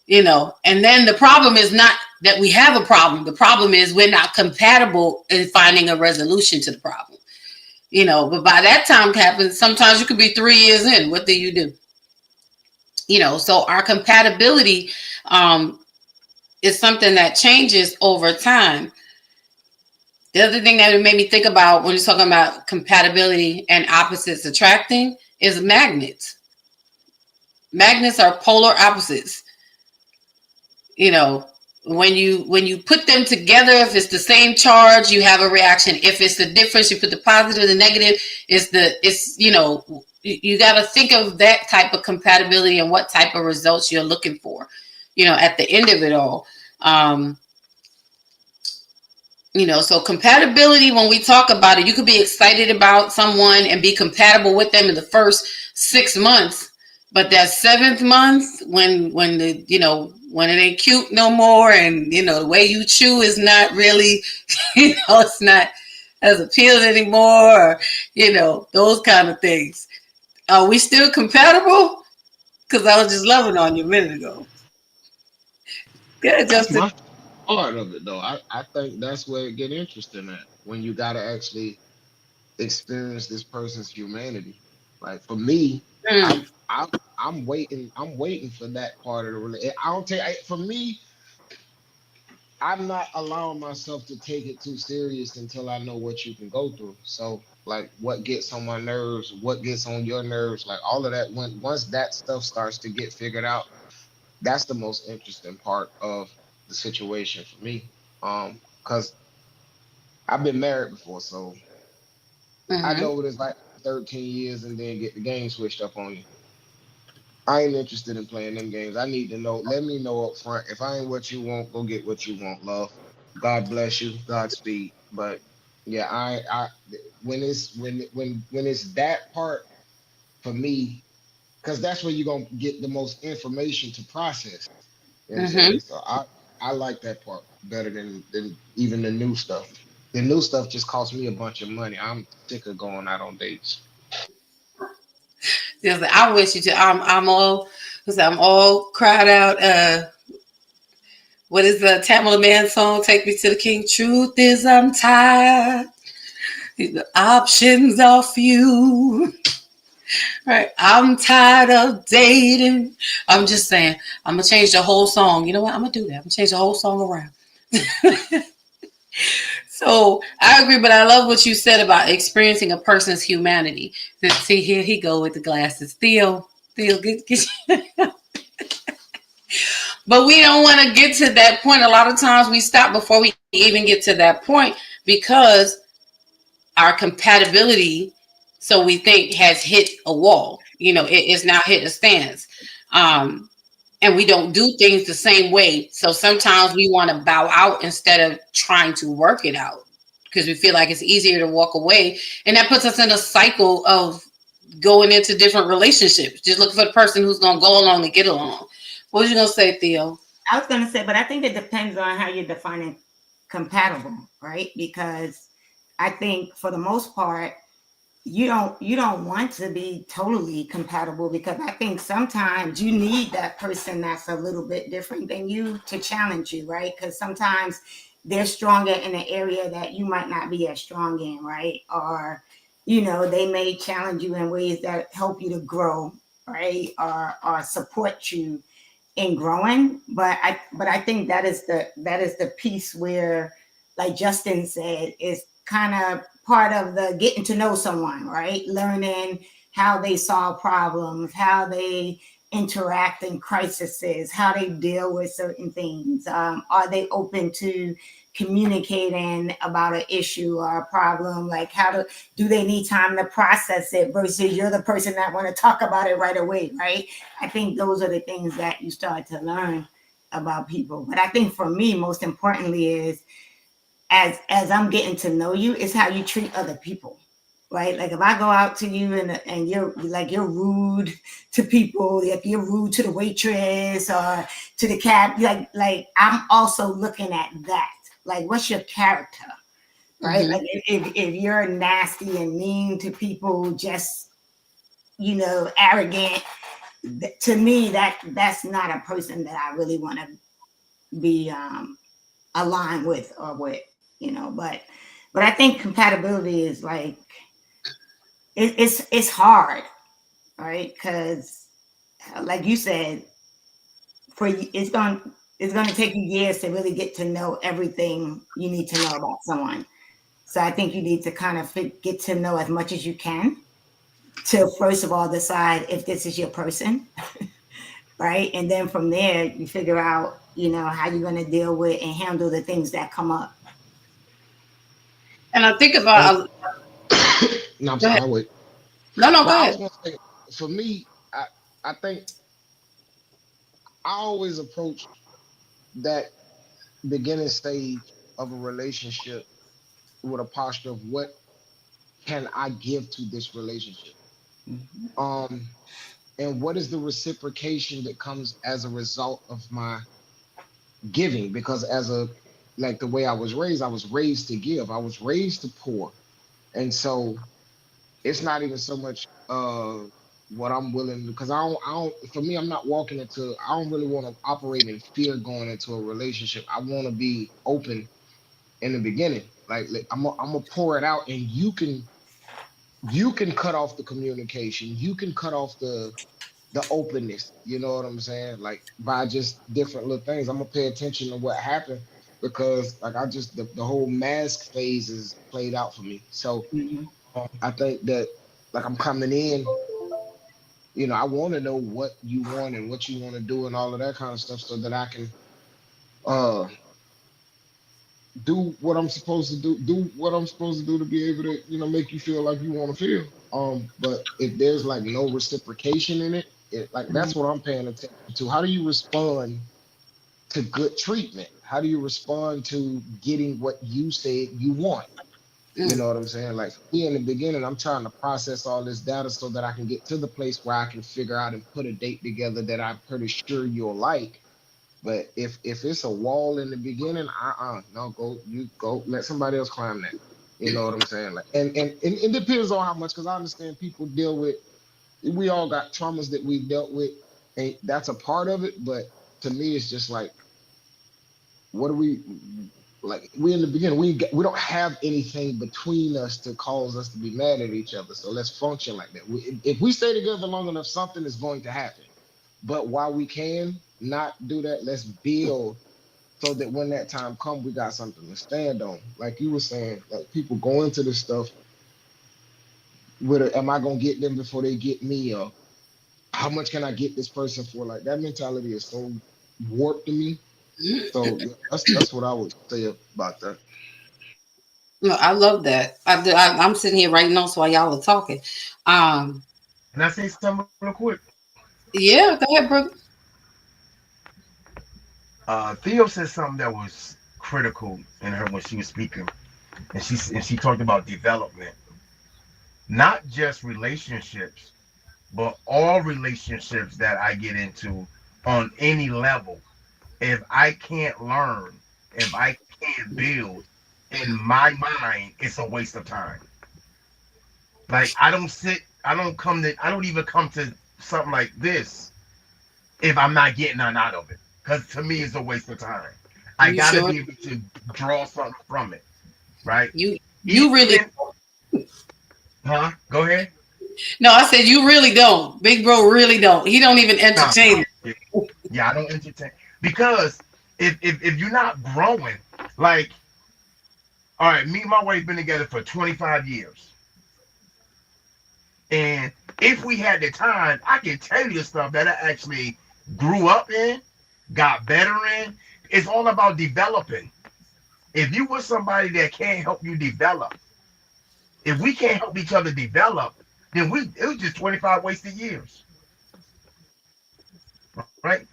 and then the problem is not that we have a problem. The problem is we're not compatible in finding a resolution to the problem, but by that time happens, sometimes you could be 3 years in. What do you do? So our compatibility is something that changes over time. The other thing that it made me think about when you're talking about compatibility and opposites attracting is magnets. Magnets are polar opposites. When you put them together, if it's the same charge, you have a reaction. If it's the difference, you put the positive and the negative. You got to think of that type of compatibility and what type of results you're looking for. At the end of it all. So compatibility, when we talk about it, you could be excited about someone and be compatible with them in the first 6 months, but that 7th month, when it ain't cute no more, and the way you chew is not really, it's not as appealing anymore, or, those kind of things. Are we still compatible? Because I was just loving on you a minute ago. Yeah, That's Justin. my part of it though. I think that's where it get interesting at when you gotta actually experience this person's humanity. Like for me, Mm, I'm waiting for that part of the relationship. I don't take for me, I'm not allowing myself to take it too serious until I know what you can go through. So like what gets on my nerves, what gets on your nerves, like all of that once that stuff starts to get figured out, that's the most interesting part of the situation for me. Because I've been married before, so I mm-hmm. know what it's like 13 years and then get the game switched up on you. I ain't interested in playing them games. I need to know. Let me know up front. If I ain't what you want, go get what you want, love. God bless you. Godspeed. But yeah, I when it's that part for me, because that's where you're gonna get the most information to process. You know what I'm Mm-hmm. saying? So I like that part better than even the new stuff. The new stuff just costs me a bunch of money. I'm sick of going out on dates. Just like, I wish you to. I'm all cried out. What is the Tamala Man song? Take me to the King. Truth is, I'm tired. The options are few. Right? I'm tired of dating. I'm just saying. I'm gonna change the whole song. You know what? I'm gonna do that. I'm gonna change the whole song around. So I agree, but I love what you said about experiencing a person's humanity. See, here he go with the glasses. Theo, get. But we don't want to get to that point. A lot of times we stop before we even get to that point because our compatibility, so we think, has hit a wall. It's now hit a stance. And we don't do things the same way. So sometimes we want to bow out instead of trying to work it out because we feel like it's easier to walk away. And that puts us in a cycle of going into different relationships, just looking for the person who's going to go along and get along. What was you going to say, Theo? I was going to say, but I think it depends on how you're defining compatible, right? Because I think for the most part, you don't want to be totally compatible because I think sometimes you need that person that's a little bit different than you to challenge you, right? Because sometimes they're stronger in an area that you might not be as strong in, right? Or they may challenge you in ways that help you to grow, right? Or support you in growing. But I think that is the piece where, like Justin said, is kind of part of the getting to know someone, right? Learning how they solve problems, how they interact in crises, how they deal with certain things. Are they open to communicating about an issue or a problem? Like do they need time to process it versus you're the person that want to talk about it right away, right? I think those are the things that you start to learn about people. But I think for me, most importantly is as I'm getting to know you, is how you treat other people, right? Like if I go out to you and you're rude to people, if you're rude to the waitress or to the cab, like I'm also looking at that. Like, what's your character, right? Mm-hmm. Like if you're nasty and mean to people, just arrogant, to me that's not a person that I really want to be aligned with or with. But I think compatibility is like it's hard, right? Because like you said, it's going to take you years to really get to know everything you need to know about someone. So I think you need to kind of get to know as much as you can to first of all decide if this is your person, right? And then from there you figure out, how you're going to deal with and handle the things that come up. And I think And about, no, I'm go sorry, ahead. I'll wait. No, Well, go I was ahead. gonna say, for me, I think I always approach that beginning stage of a relationship with a posture of what can I give to this relationship? Mhm. Um, and what is the reciprocation that comes as a result of my giving? Because like the way I was raised to give. I was raised to pour. And so it's not even so much what I'm willing, because I don't for me, I'm not walking into, I don't really want to operate in fear going into a relationship. I want to be open in the beginning. Like I'm gonna pour it out, and you can cut off the communication. You can cut off the openness. You know what I'm saying? Like by just different little things. I'm gonna pay attention to what happened, because like I just the whole mask phase is played out for me. So Mhm. I think that like I'm coming in, I want to know what you want and what you want to do and all of that kind of stuff, so that I can uh do what I'm supposed to do what I'm supposed to do to be able to, make you feel like you want to feel. But if there's like no reciprocation in it, like that's what I'm paying attention to. How do you respond to good treatment? How do you respond to getting what you said you want? You Mm. know what I'm saying? Like me in the beginning, I'm trying to process all this data so that I can get to the place where I can figure out and put a date together that I'm pretty sure you'll like. But if it's a wall in the beginning, no, you go let somebody else climb that. You know what I'm saying? Like, and it depends on how much, because I understand people deal with. We all got traumas that we've dealt with, and that's a part of it. But to me, it's just like, what do we like? We in the beginning, we don't have anything between us to cause us to be mad at each other. So let's function like that. If we stay together long enough, something is going to happen. But while we can not do that, let's build so that when that time comes, we got something to stand on. Like you were saying, like people go into this stuff with, am I gonna get them before they get me, or how much can I get this person for? Like that mentality is so warped to me. So yeah, that's what I would say about that. No, I love that. I'm sitting here writing notes while y'all are talking. Um, And I say something real quick. yeah, go ahead, bro. Theo said something that was critical in her when she was speaking, and she talked about development, not just relationships, but all relationships that I get into on any level. If I can't learn, if I can't build, in my mind, it's a waste of time. Like I don't even come to something like this if I'm not getting none out of it. Because to me, it's a waste of time. I You gotta sure? be able to draw something from it, right? You really Even, huh? Go ahead. no. I said you really don't. Big bro really don't. He don't even No, entertain it. yeah, yeah, I don't entertain because if you're not growing, like, all right, me and my wife been together for 25 years, and if we had the time, I can tell you stuff that I actually grew up in, got better in. It's all about developing. If you were somebody that can't help you develop, if we can't help each other develop, then it was just 25 wasted years, right?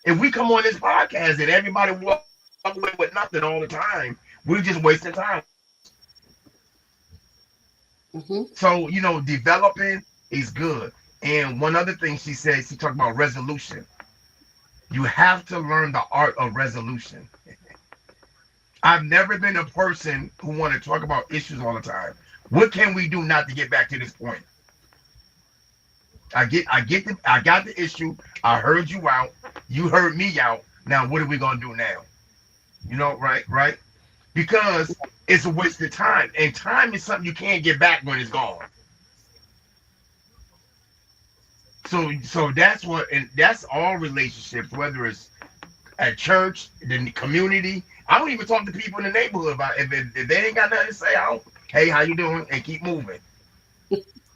If we come on this podcast and everybody walk away with nothing all the time, we're just wasting time. Hmm. So, developing is good. And one other thing she talked about resolution. You have to learn the art of resolution. I've never been a person who want to talk about issues all the time. What can we do not to get back to this point? I got the issue. I heard you out. You heard me out. Now what are we gonna do now? Right? Because it's a waste of time. And time is something you can't get back when it's gone. So that's what, and that's all relationships, whether it's at church, the community. I don't even talk to people in the neighborhood about if they ain't got nothing to say. I don't. Hey, how you doing? And keep moving.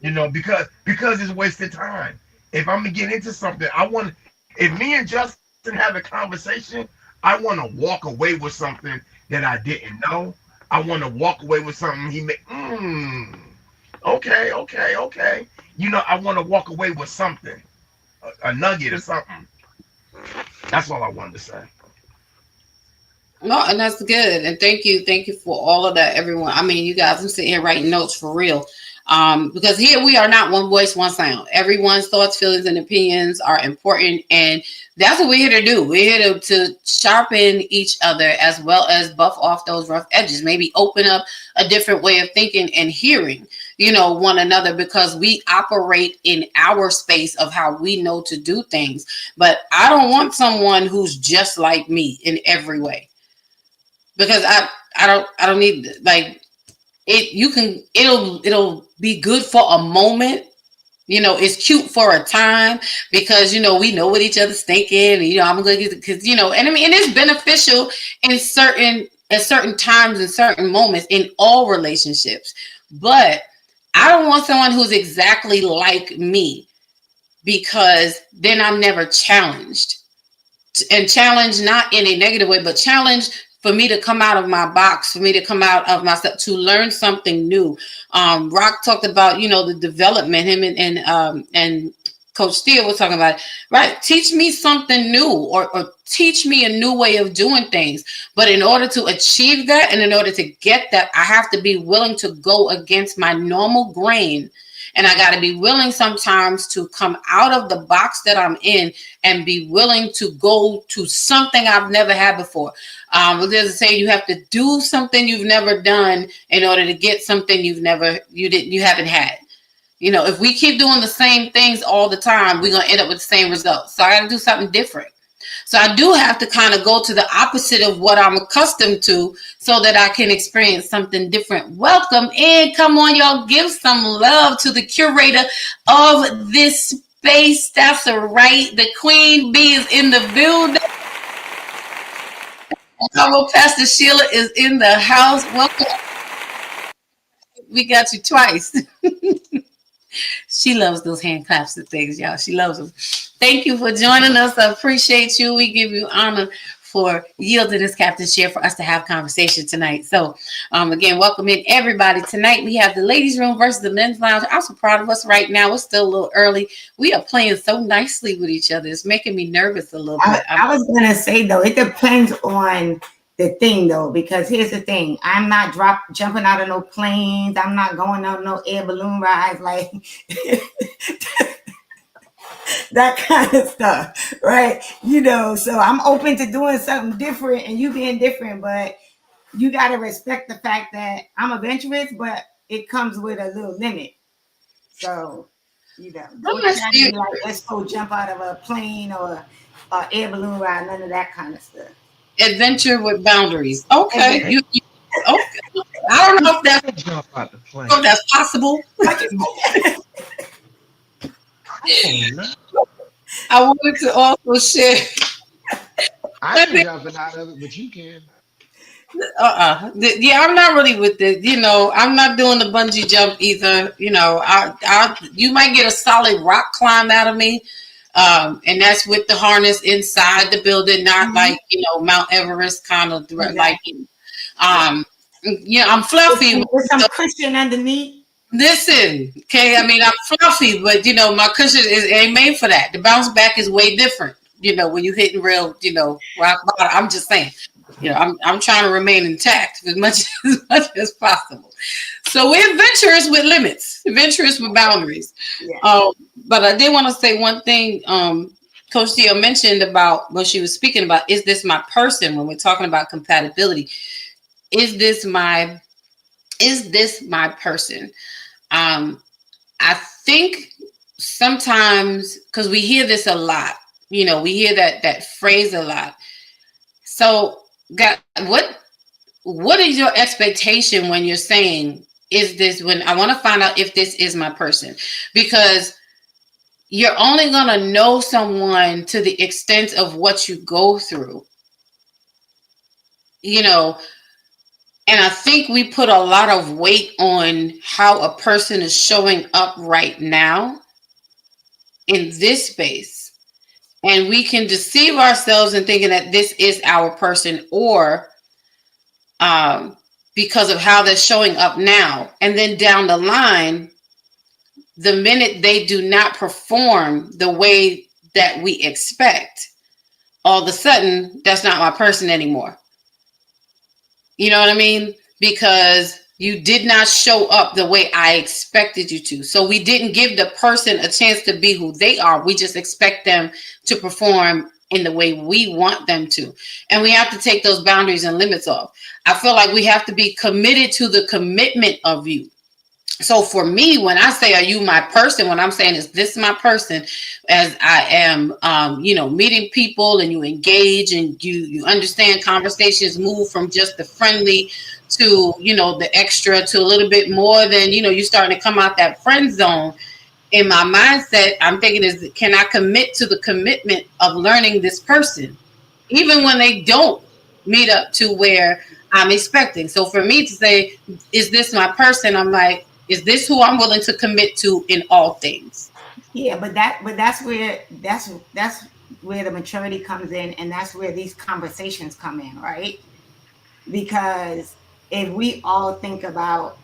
Because it's wasted time. If I'm gonna get into something, I want. If me and Justin have a conversation, I want to walk away with something that I didn't know. I want to walk away with something he made. Okay. I want to walk away with something, a nugget or something. That's all I wanted to say. No, and that's good. And thank you for all of that, everyone. I mean, you guys, I'm sitting here writing notes for real. Because here we are not one voice, one sound. Everyone's thoughts, feelings, and opinions are important, and that's what we're here to do. We're here to sharpen each other as well as buff off those rough edges. Maybe open up a different way of thinking and hearing, one another, because we operate in our space of how we know to do things. But I don't want someone who's just like me in every way, because I don't need, like, it'll be good for a moment. It's cute for a time because we know what each other's thinking, and I'm gonna get, because and I mean, and it's beneficial at certain times and certain moments in all relationships. But I don't want someone who's exactly like me, because then I'm never challenged, and challenged not in a negative way, but challenged for me to come out of my box, for me to come out of myself, to learn something new. Rock talked about, the development, him and Coach Steele was talking about it, right? Teach me something new, or teach me a new way of doing things. But in order to achieve that, and in order to get that, I have to be willing to go against my normal grain. And I got to be willing sometimes to come out of the box that I'm in and be willing to go to something I've never had before. There's a saying, you have to do something you've never done in order to get something you haven't had. If we keep doing the same things all the time, we're going to end up with the same results. So I got to do something different. So I do have to kind of go to the opposite of what I'm accustomed to so that I can experience something different. Welcome in. Come on, y'all. Give some love to the curator of this space. That's right. The Queen Bee is in the building. Pastor Sheila is in the house. Welcome. We got you twice. She loves those hand claps and things, y'all. She loves them. Thank you for joining us. I appreciate you. We give you honor for yielding this captain chair for us to have conversation tonight. So, again, welcome in everybody. Tonight we have the ladies' room versus the men's lounge. I'm so proud of us right now. It's still a little early. We are playing so nicely with each other. It's making me nervous a little bit. I was gonna say though, it depends on the thing though, because here's the thing: I'm not jumping out of no planes. I'm not going on no air balloon rides, like that kind of stuff, right? So I'm open to doing something different and you being different, but you got to respect the fact that I'm adventurous, but it comes with a little limit. So, don't be like, let's go jump out of a plane or an air balloon ride, none of that kind of stuff. Adventure with boundaries. Okay. Okay. I don't know if that's jump out the plane. If that's possible. I wanted to also share. I ain't jumping out of it, but you can. Yeah, I'm not really with it. I'm not doing the bungee jump either. You might get a solid rock climb out of me. And that's with the harness inside the building, not like, Mount Everest kind of like, I'm fluffy. With some cushion underneath. Listen, okay. I mean, I'm fluffy, but my cushion ain't made for that. The bounce back is way different. When you hitting real, rock bottom. I'm just saying, I'm trying to remain intact as much as possible. So we're adventurous with limits, adventurous with boundaries. Yeah. But I did want to say one thing. Coach Theo mentioned about when she was speaking about, is this my person? When we're talking about compatibility, is this my person? I think sometimes, because we hear this a lot, we hear that phrase a lot. So, God, what is your expectation when you're saying, is this, when I want to find out if this is my person? Because you're only going to know someone to the extent of what you go through. You know, and I think we put a lot of weight on how a person is showing up right now in this space. And we can deceive ourselves in thinking that this is our person, or because of how they're showing up now. And then down the line, the minute they do not perform the way that we expect, all of a sudden, that's not my person anymore. You know what I mean? Because you did not show up the way I expected you to. So we didn't give the person a chance to be who they are. We just expect them to perform in the way we want them to. And we have to take those boundaries and limits off. I feel like we have to be committed to the commitment of you. So for me, when I say, are you my person? What I'm saying is, this is my person, as I am, meeting people, and you engage, and you understand conversations move from just the friendly to, the extra, to a little bit more than, you starting to come out that friend zone. In my mindset, I'm thinking is, can I commit to the commitment of learning this person, even when they don't meet up to where I'm expecting? So for me to say, is this my person? I'm like, is this who I'm willing to commit to in all things? Yeah, but that's where the maturity comes in, and that's where these conversations come in, right? Because if we all think about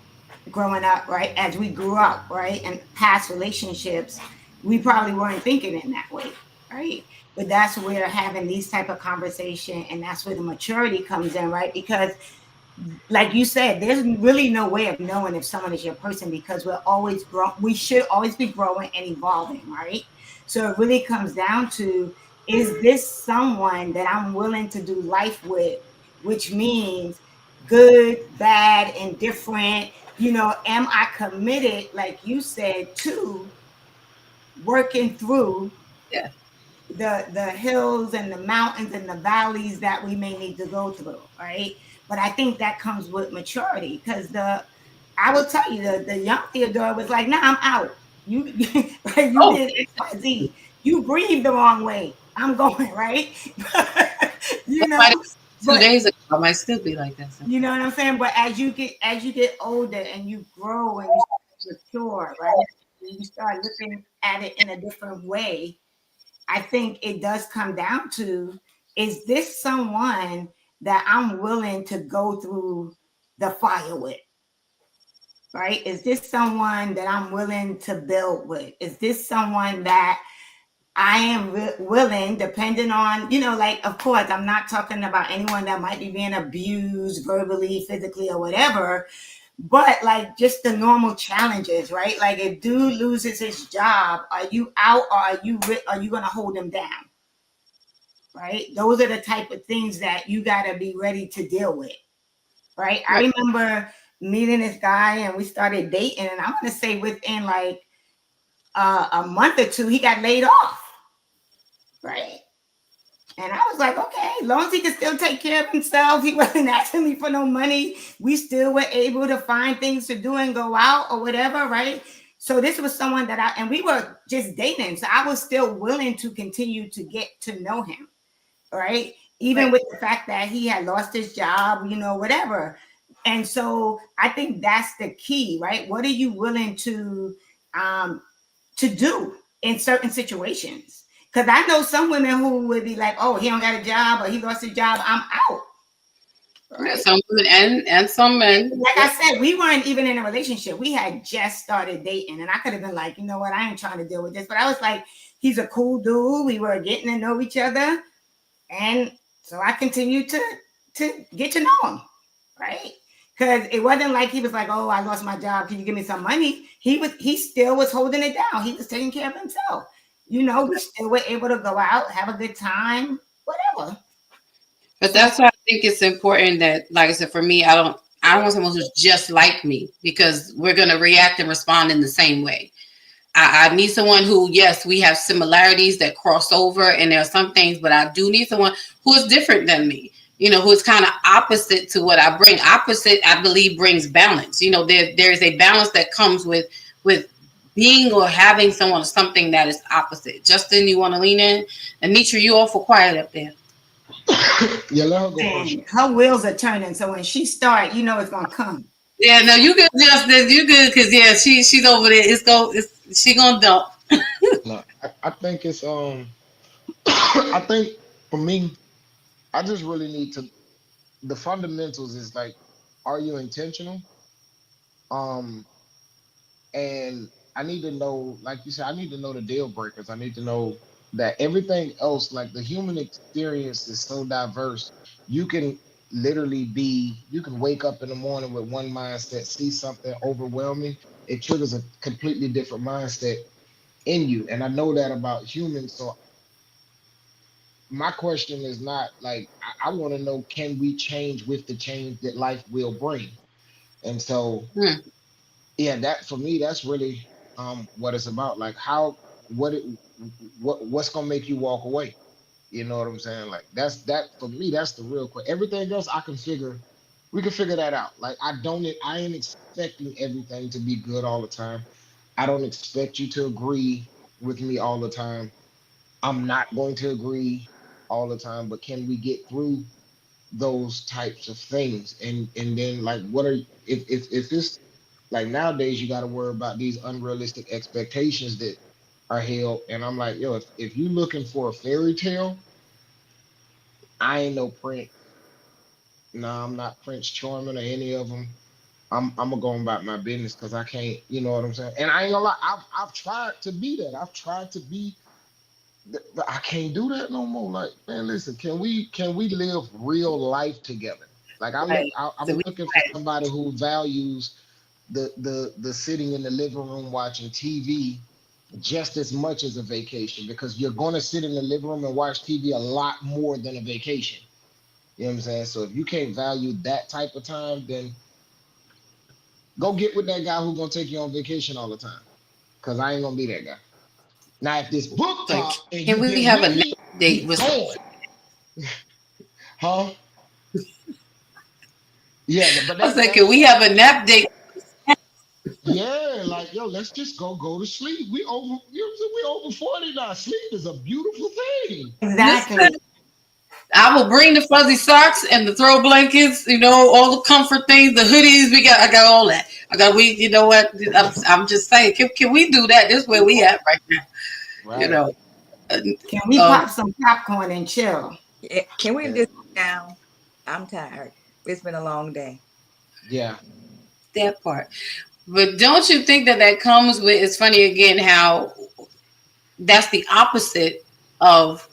growing up, right, as we grew up, right, and past relationships, we probably weren't thinking in that way, right? But that's where having these type of conversation, and that's where the maturity comes in, right? Because like you said, there's really no way of knowing if someone is your person, because we're always we should always be growing and evolving, right? So it really comes down to, is this someone that I'm willing to do life with, which means good, bad, indifferent, am I committed, like you said, to working through the hills and the mountains and the valleys that we may need to go through, right? But I think that comes with maturity, because I will tell you, the young Theodore was like, nah, I'm out. You did X, Y, Z. You breathed the wrong way. I'm going, right? 2 days ago, I might still be like that. You know what I'm saying? But as you get older and you grow and you mature, right? You start looking at it in a different way. I think it does come down to, is this someone that I'm willing to go through the fire with, right? Is this someone that I'm willing to build with? Is this someone that I am willing, depending on, of course, I'm not talking about anyone that might be being abused verbally, physically, or whatever, but like just the normal challenges, right? Like if dude loses his job, are you out, or are you going to hold him down? Right? Those are the type of things that you got to be ready to deal with, right? I remember meeting this guy, and we started dating, and I want to say within like a month or two, he got laid off, right? And I was like, okay, as long as he could still take care of himself, he wasn't asking me for no money, we still were able to find things to do and go out or whatever, right? So this was someone and we were just dating, so I was still willing to continue to get to know him, right? Even with the fact that he had lost his job, whatever. And so I think that's the key, right? What are you willing to do in certain situations? Because I know some women who would be like, oh, he don't got a job, or he lost his job, I'm out. Right? Some women and some men. Like I said, we weren't even in a relationship. We had just started dating, and I could have been like, you know what, I ain't trying to deal with this. But I was like, he's a cool dude. We were getting to know each other. And so I continued to get to know him, right? Because it wasn't like he was like, oh, I lost my job, can you give me some money? He still was holding it down. He was taking care of himself. We still were able to go out, have a good time, whatever. But that's why I think it's important that, like I said, for me, I don't want someone who's just like me, because we're going to react and respond in the same way. I need someone who, yes, we have similarities that cross over, and there are some things, but I do need someone who is different than me, who is kind of opposite to what I bring. Opposite, I believe, brings balance. There's a balance that comes with being or having someone or something that is opposite. Justin, you want to lean in? Anitra, you awful quiet up there. Yeah, let her go first. And her wheels are turning, so when she start, you know it's gonna come. Yeah, no, you good, Justin. You good, cause yeah, she's over there. She gonna dump. No, I think it's I think for me, I just really need to, the fundamentals is like, are you intentional? Um, and I need to know, like you said, I need to know the deal breakers. I need to know that everything else, like the human experience is so diverse. You can literally be, you can wake up in the morning with one mindset, see something overwhelming, it triggers a completely different mindset in you. And I know that about humans. So my question is not like, I want to know, can we change with the change that life will bring? And so Hmm. yeah, that for me, that's really what it's about. Like how, what it, what's gonna make you walk away? You know what I'm saying? Like that's that for me, that's the real question. Everything else I can figure, we can figure that out. Like I ain't expecting everything to be good all the time. I don't expect you to agree with me all the time. I'm not going to agree all the time, but can we get through those types of things? And then like what are, if it's like nowadays you got to worry about these unrealistic expectations that are held. And I'm like, yo, if you looking for a fairy tale, I ain't no Prince. No, I'm not Prince Charming or any of them. I'm gonna go about my business because I can't, you know what I'm saying? And I ain't gonna lie, I've tried to be that. I've tried to be, but I can't do that no more. Like, man, listen, can we live real life together? Like Right. I'm So we looking for somebody who values the sitting in the living room watching TV just as much as a vacation, because you're going to sit in the living room and watch TV a lot more than a vacation. You know what I'm saying? So if you can't value that type of time, then go get with that guy who's going to take you on vacation all the time, because I ain't going to be that guy. Now, if this book like, talk and can you've we been have a with next me, date we with? going. Huh? Yeah, but I was that like, can that's we have a nap date? yeah, like yo, let's just go to sleep. We over, you know what I'm saying? We over 40 now. Sleep is a beautiful thing. Listen, Exactly. I will bring the fuzzy socks and the throw blankets, all the comfort things, the hoodies. I got all that. You know what? I'm just saying, can we do that? This is where we at right now. You Right. know, uh, Can we um, pop some popcorn and chill? Can we Yeah. just sit down? I'm tired. It's been a long day. Yeah. that part. But don't you think that comes with? It's funny again how that's the opposite of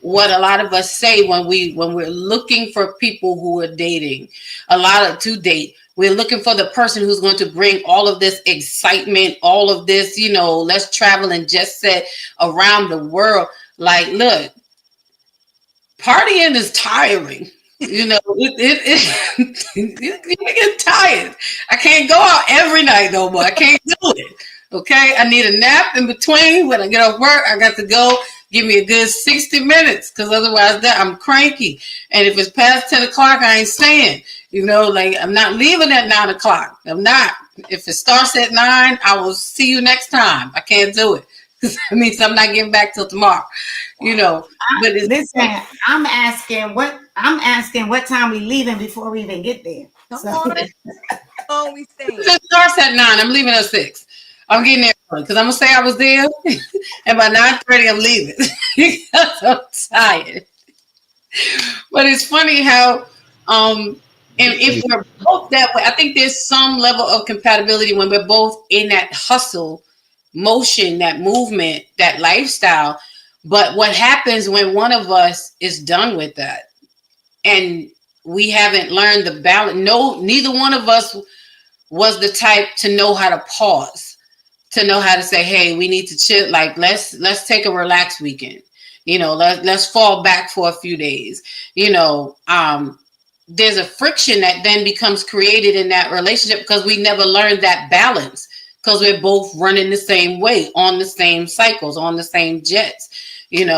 what a lot of us say when we're looking for people who are dating. A lot of to date, we're looking for the person who's going to bring all of this excitement, all of this, let's travel and just set around the world. Like, look, partying is tiring. You get tired. I can't go out every night no more. I can't do it. Okay, I need a nap in between. When I get off work, I got to go. Give me a good 60 minutes, because otherwise I'm cranky. And if it's past 10 o'clock, I ain't staying. Like, I'm not leaving at 9 o'clock. I'm not. If it starts at 9, I will see you next time. I can't do it. That means I'm not getting back till tomorrow. But it's Listen, I'm asking what time we leaving before we even get there. Come So on, oh, we staying. It starts at 9. I'm leaving at 6. I'm getting there because I'm gonna say I was there, and by 9:30 I'm leaving because I'm tired. But it's funny how, and if we're both that way, I think there's some level of compatibility when we're both in that hustle, motion, that movement, that lifestyle. But what happens when one of us is done with that, and we haven't learned the balance? No, neither one of us was the type to know how to pause, to know how to say, hey, we need to chill. Like, let's take a relaxed weekend. Let's fall back for a few days. There's a friction that then becomes created in that relationship because we never learned that balance, because we're both running the same way, on the same cycles, on the same jets. And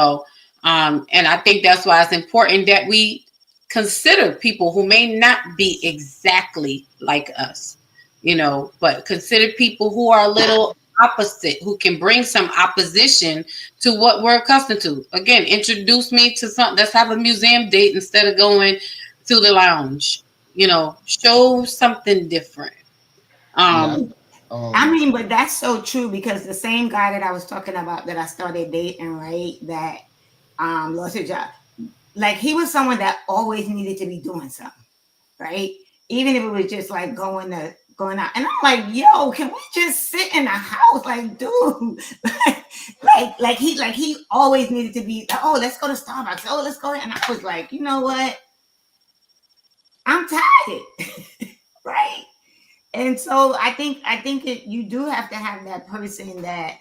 I think that's why it's important that we consider people who may not be exactly like us, but consider people who are a little opposite, who can bring some opposition to what we're accustomed to. Again, introduce me to something. Let's have a museum date instead of going to the lounge. You know, show something different. Yeah. I mean, but that's so true because the same guy that I was talking about that I started dating, right? That lost his job. Like he was someone that always needed to be doing something, right? Even if it was just like going out. And I'm like, yo, can we just sit in the house? Like, dude, like he always needed to be, oh, let's go to Starbucks. Oh, let's go. And I was like, you know what? I'm tired. Right. And so I think you do have to have that person that,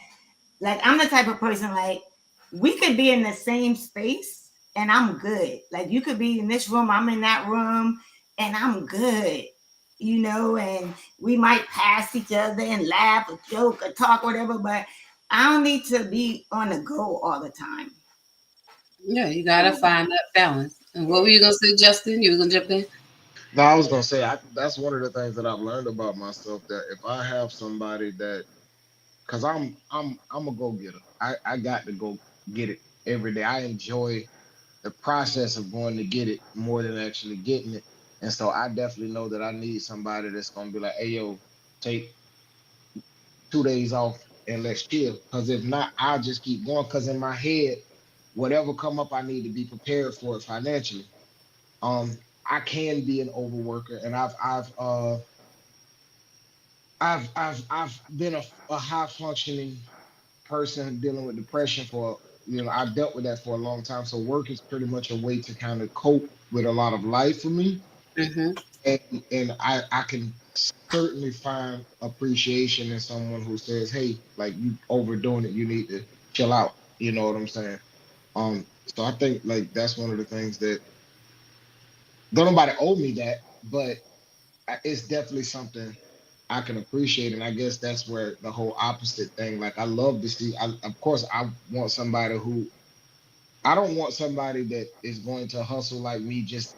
like, I'm the type of person, like, we could be in the same space and I'm good. Like, you could be in this room, I'm in that room, and I'm good, you know, and we might pass each other and laugh or joke or talk, whatever, but I don't need to be on the go all the time. Yeah, you gotta find that balance. And what were you gonna say, Justin? You were gonna jump in? No, I was gonna say that's one of the things that I've learned about myself. That if I have somebody that, cause I'm a go getter. I got to go get it every day. I enjoy the process of going to get it more than actually getting it. And so I definitely know that I need somebody that's gonna be like, hey yo, take 2 days off and let's chill. Cause if not, I'll just keep going. Cause in my head, whatever come up, I need to be prepared for it financially. Um, I can be an overworker, and I've been a high functioning person dealing with depression for, I've dealt with that for a long time. So work is pretty much a way to kind of cope with a lot of life for me. Mm-hmm. And I can certainly find appreciation in someone who says, hey, like you overdoing it, you need to chill out. You know what I'm saying? So I think like that's one of the things that don't nobody owe me that, but it's definitely something I can appreciate. And I guess that's where the whole opposite thing, like I love to see, of course, I want somebody who, I don't want somebody that is going to hustle like me just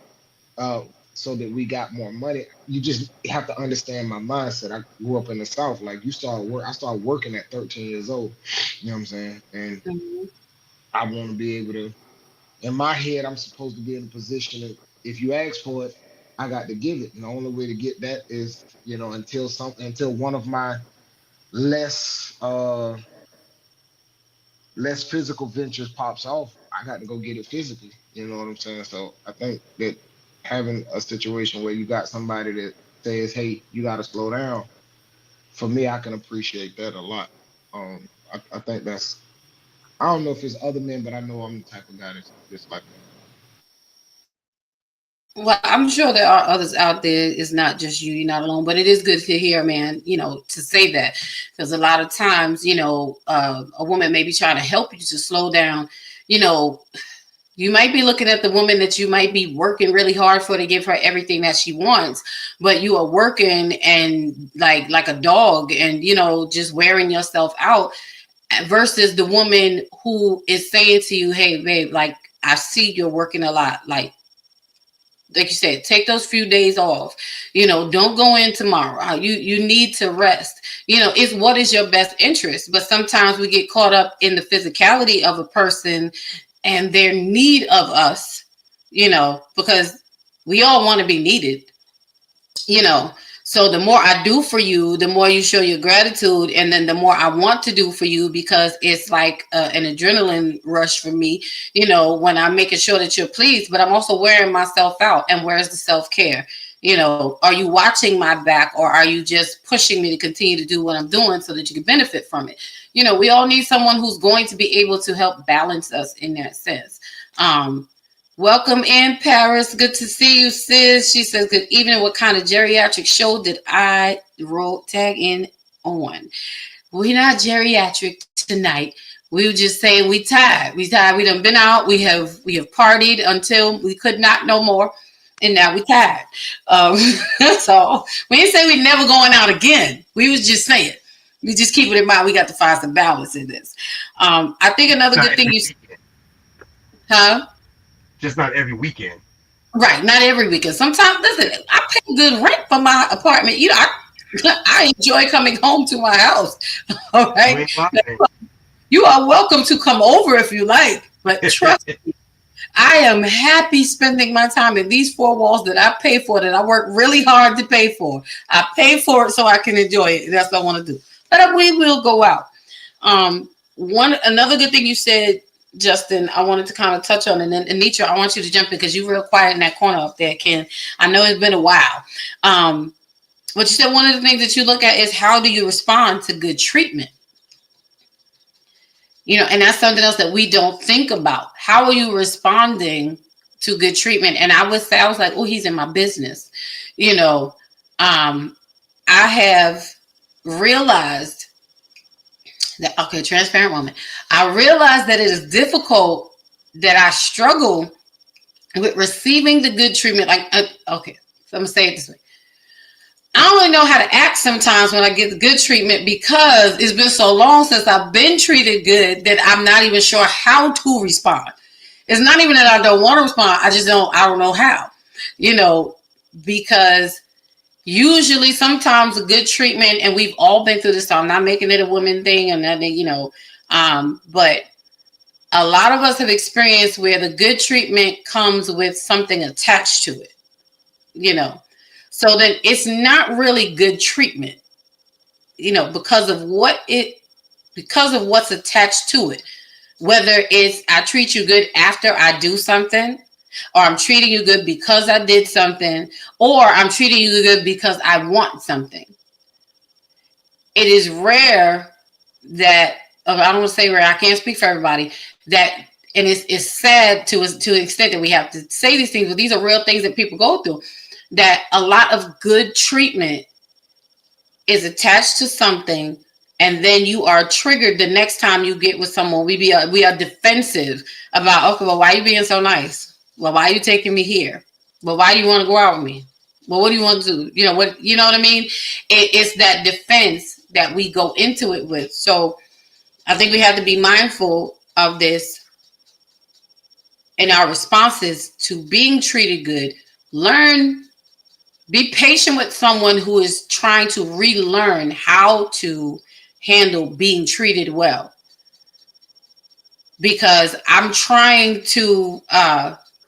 uh, so that we got more money. You just have to understand my mindset. I grew up in the South. Like I started working at 13 years old. You know what I'm saying? And Mm-hmm. I want to be able to, in my head, I'm supposed to be in a position that if you ask for it, I got to give it. And the only way to get that is, until one of my less less physical ventures pops off, I got to go get it physically. You know what I'm saying? So I think that having a situation where you got somebody that says, hey, you got to slow down, for me, I can appreciate that a lot. I think that's, I don't know if it's other men, but I know I'm the type of guy that's just like that. Well, I'm sure there are others out there. It's not just you. You're not alone. But it is good to hear, man, to say that. Because a lot of times, a woman may be trying to help you to slow down. You know, you might be looking at the woman that you might be working really hard for to give her everything that she wants. But you are working and like a dog and, just wearing yourself out versus the woman who is saying to you, hey, babe, like, I see you're working a lot. Like you said, take those few days off. Don't go in tomorrow. You need to rest. It's what is your best interest. But sometimes we get caught up in the physicality of a person and their need of us, because we all want to be needed, you know. So the more I do for you, the more you show your gratitude, and then the more I want to do for you, because it's like an adrenaline rush for me, when I'm making sure that you're pleased, but I'm also wearing myself out. And where's the self-care? Are you watching my back, or are you just pushing me to continue to do what I'm doing so that you can benefit from it? We all need someone who's going to be able to help balance us in that sense. Welcome in, Paris. Good to see you, sis. She says, good evening. What kind of geriatric show did I tag in on? We're not geriatric tonight. We were just saying we tired. We tired. We done been out. We have partied until we could not no more. And now we tired. So we didn't say we never going out again. We was just saying. We just keep it in mind. We got to find some balance in this. I think another good thing huh? Just not every weekend. Right, not every weekend. Sometimes, listen, I pay good rent for my apartment. I enjoy coming home to my house. All You right. ain't lying. You are welcome to come over if you like, but trust I am happy spending my time in these four walls that I pay for, that I work really hard to pay for. I pay for it so I can enjoy it. That's what I want to do. But we will go out. One another good thing you said, Justin, I wanted to kind of touch on, and then Anitra, I want you to jump in because you were real quiet in that corner up there, Ken. I know it's been a while. But you said one of the things that you look at is how do you respond to good treatment? You know, and that's something else that we don't think about. How are you responding to good treatment? And I would say, I was like, oh, he's in my business. You know, I have realized that, okay, transparent woman. I realized that it is difficult, that I struggle with receiving the good treatment. Like, okay, so I'm gonna say it this way. I don't really know how to act sometimes when I get the good treatment because it's been so long since I've been treated good that I'm not even sure how to respond. It's not even that I don't want to respond. I don't know how, you know, because usually sometimes a good treatment, and we've all been through this, so I'm not making it a woman thing or nothing, you know, but a lot of us have experienced where the good treatment comes with something attached to it, you know. So then it's not really good treatment, you know, because of what's attached to it. Whether it's I treat you good after I do something, or I'm treating you good because I did something, or I'm treating you good because I want something. It is rare that, I don't want to say rare, I can't speak for everybody, that, and it's sad to an extent that we have to say these things, but these are real things that people go through, that a lot of good treatment is attached to something, and then you are triggered the next time you get with someone. We are defensive about, okay, well, why are you being so nice? Well, why are you taking me here? Well, why do you want to go out with me? Well, what do you want to do? You know what? You know what I mean? It's that defense that we go into it with. So I think we have to be mindful of this in our responses to being treated good. Be patient with someone who is trying to relearn how to handle being treated well. Because I'm trying to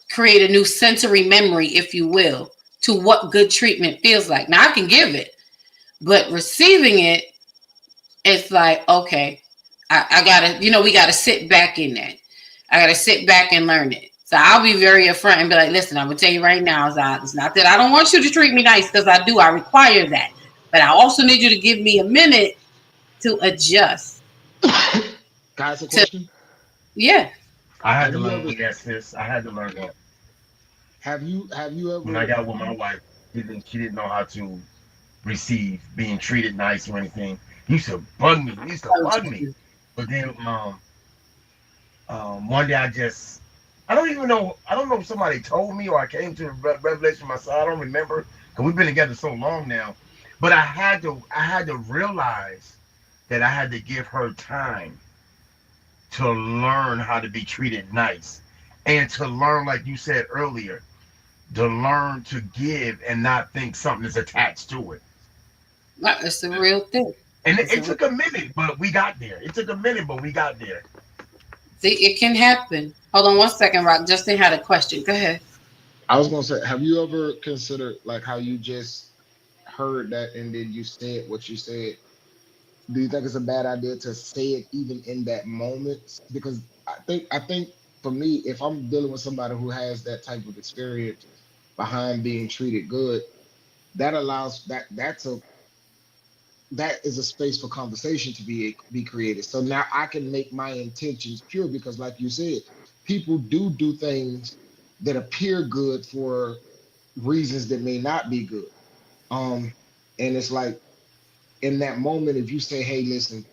create a new sensory memory, if you will, to what good treatment feels like. Now I can give it, but receiving it, it's like, okay, I gotta, you know, we gotta sit back in that. I gotta sit back and learn it. So I'll be very upfront and be like, listen, I'm gonna tell you right now, it's not that I don't want you to treat me nice, because I do, I require that. But I also need you to give me a minute to adjust. Can I ask a question? Yeah. I had Have to you learn ever that, sis. I had to learn that have you when I ever got with my wife. She didn't know how to receive being treated nice or anything. He used to bug me. He used to bug me. But then one day I don't even know. I don't know if somebody told me or I came to the revelation myself. I don't remember because we've been together so long now. But I had to realize that I had to give her time to learn how to be treated nice, and to learn, like you said earlier, to learn to give and not think something is attached to it. It's the real thing. And it took a minute, but we got there. It took a minute, but we got there. See, it can happen. Hold on one second, Rock. Justin had a question. Go ahead. I was gonna say, have you ever considered like how you just heard that and then you said what you said? Do you think it's a bad idea to say it even in that moment? Because I think for me, if I'm dealing with somebody who has that type of experience behind being treated good, that allows that is a space for conversation to be created. So now I can make my intentions pure because, like you said, people do things that appear good for reasons that may not be good. Um, and it's like in that moment, if you say, "Hey, listen,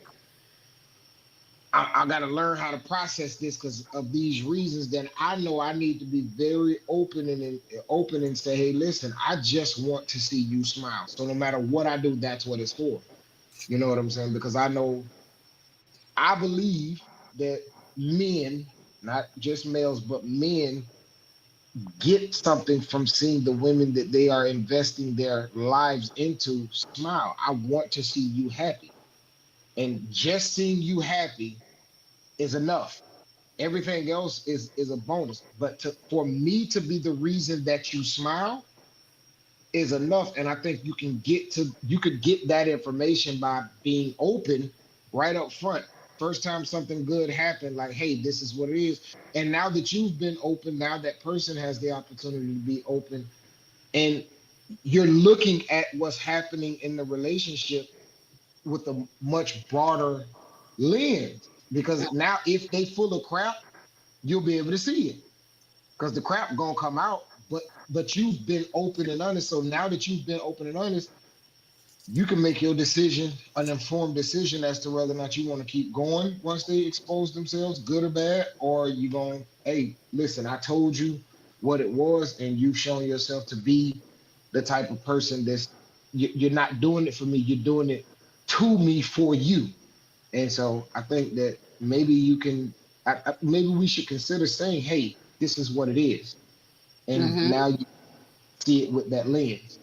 I got to learn how to process this because of these reasons," then I know I need to be very open and say, "Hey, listen, I just want to see you smile. So no matter what I do, that's what it's for." You know what I'm saying? Because I believe that men, not just males, but men get something from seeing the women that they are investing their lives into smile. I want to see you happy. And just seeing you happy is enough. Everything else is a bonus. But for me to be the reason that you smile is enough. And I think you could get that information by being open right up front. First time something good happened, like, hey, this is what it is. And now that you've been open, now that person has the opportunity to be open, and you're looking at what's happening in the relationship with a much broader lens. Because now if they full of crap, you'll be able to see it. Because the crap gonna come out, but you've been open and honest. So now that you've been open and honest, you can make your decision, an informed decision as to whether or not you want to keep going once they expose themselves, good or bad, or you going, hey, listen, I told you what it was, and you've shown yourself to be the type of person that's you're not doing it for me, you're doing it to me for you. And so I think that maybe you can, maybe we should consider saying, hey, this is what it is. And now you see it with that lens.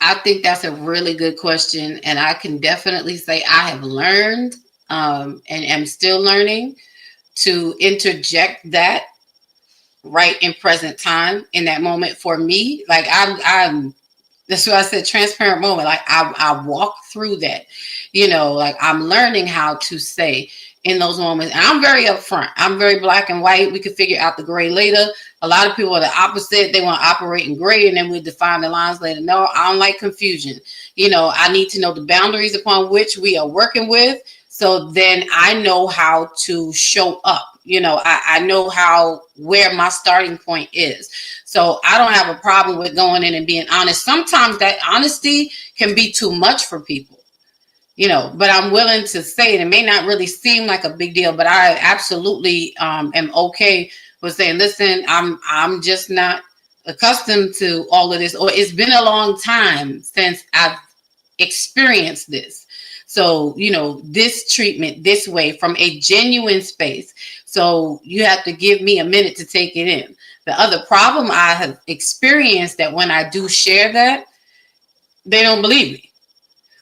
I think that's a really good question, and I can definitely say I have learned and am still learning to interject that right in present time in that moment for me. Like I'm that's why I said transparent moment. Like I walk through that, like I'm learning how to say in those moments. And I'm very upfront. I'm very black and white. We can figure out the gray later. A lot of people are the opposite. They want to operate in gray and then we define the lines later. No, I don't like confusion. I need to know the boundaries upon which we are working with. So then I know how to show up. I know where my starting point is. So I don't have a problem with going in and being honest. Sometimes that honesty can be too much for people, but I'm willing to say it. It may not really seem like a big deal, but I absolutely am okay with saying, listen, I'm just not accustomed to all of this, or it's been a long time since I've experienced this. So, this treatment this way from a genuine space. So you have to give me a minute to take it in. The other problem I have experienced that when I do share that, they don't believe me.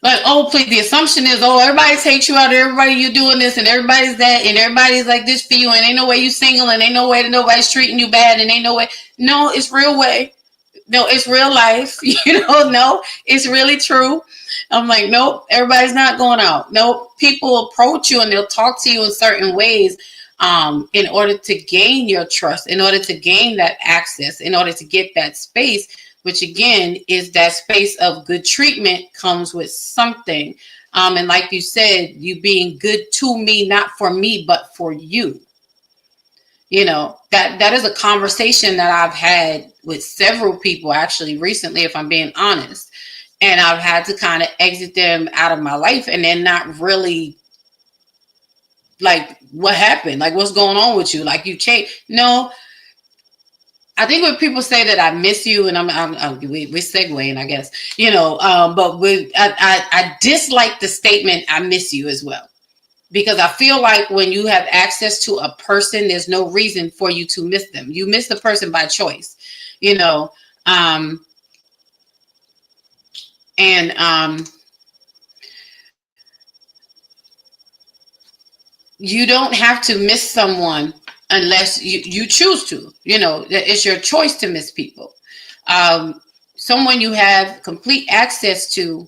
Like, oh, please, the assumption is, oh, everybody takes you out, everybody you doing this, and everybody's that, and everybody's like this for you, and ain't no way you single, and ain't no way that nobody's treating you bad, and ain't no way. No, it's real way. No, it's real life. No, it's really true. I'm like, nope, everybody's not going out. Nope, people approach you and they'll talk to you in certain ways in order to gain your trust, in order to gain that access, in order to get that space, which again is that space of good treatment comes with something. And like you said, you being good to me, not for me, but for you. That is a conversation that I've had with several people actually recently, if I'm being honest. And I've had to kind of exit them out of my life and then not really like, what happened? Like, what's going on with you? Like, you changed. No, I think when people say that I miss you, and we're segueing, I guess, but I dislike the statement, I miss you as well. Because I feel like when you have access to a person, there's no reason for you to miss them. You miss the person by choice, you don't have to miss someone unless you choose to. It's your choice to miss people. Someone you have complete access to,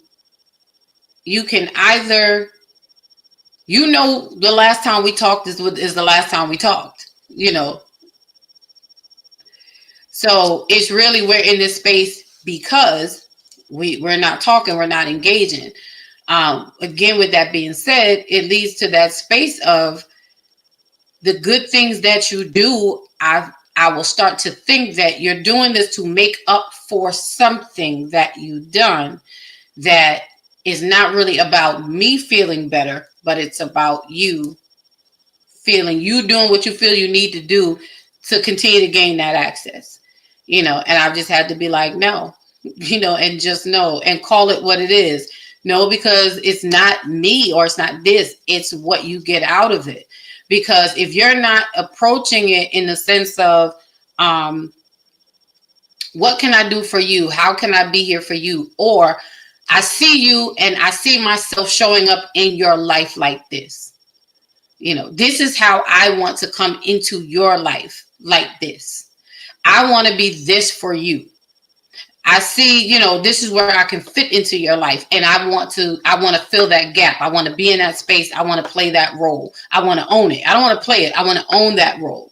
you can either, the last time we talked is the last time we talked, So it's really, we're in this space because we're not talking, we're not engaging. Again, with that being said, it leads to that space of the good things that you do. I will start to think that you're doing this to make up for something that you've done that is not really about me feeling better, but it's about you doing what you feel you need to do to continue to gain that access, and I've just had to be like, no, and just know and call it what it is. No, because it's not me or it's not this, it's what you get out of it. Because if you're not approaching it in the sense of, what can I do for you? How can I be here for you? Or I see you and I see myself showing up in your life like this. This is how I want to come into your life, like this. I want to be this for you. I see, this is where I can fit into your life. And I want to fill that gap. I want to be in that space. I want to play that role. I want to own it. I don't want to play it. I want to own that role,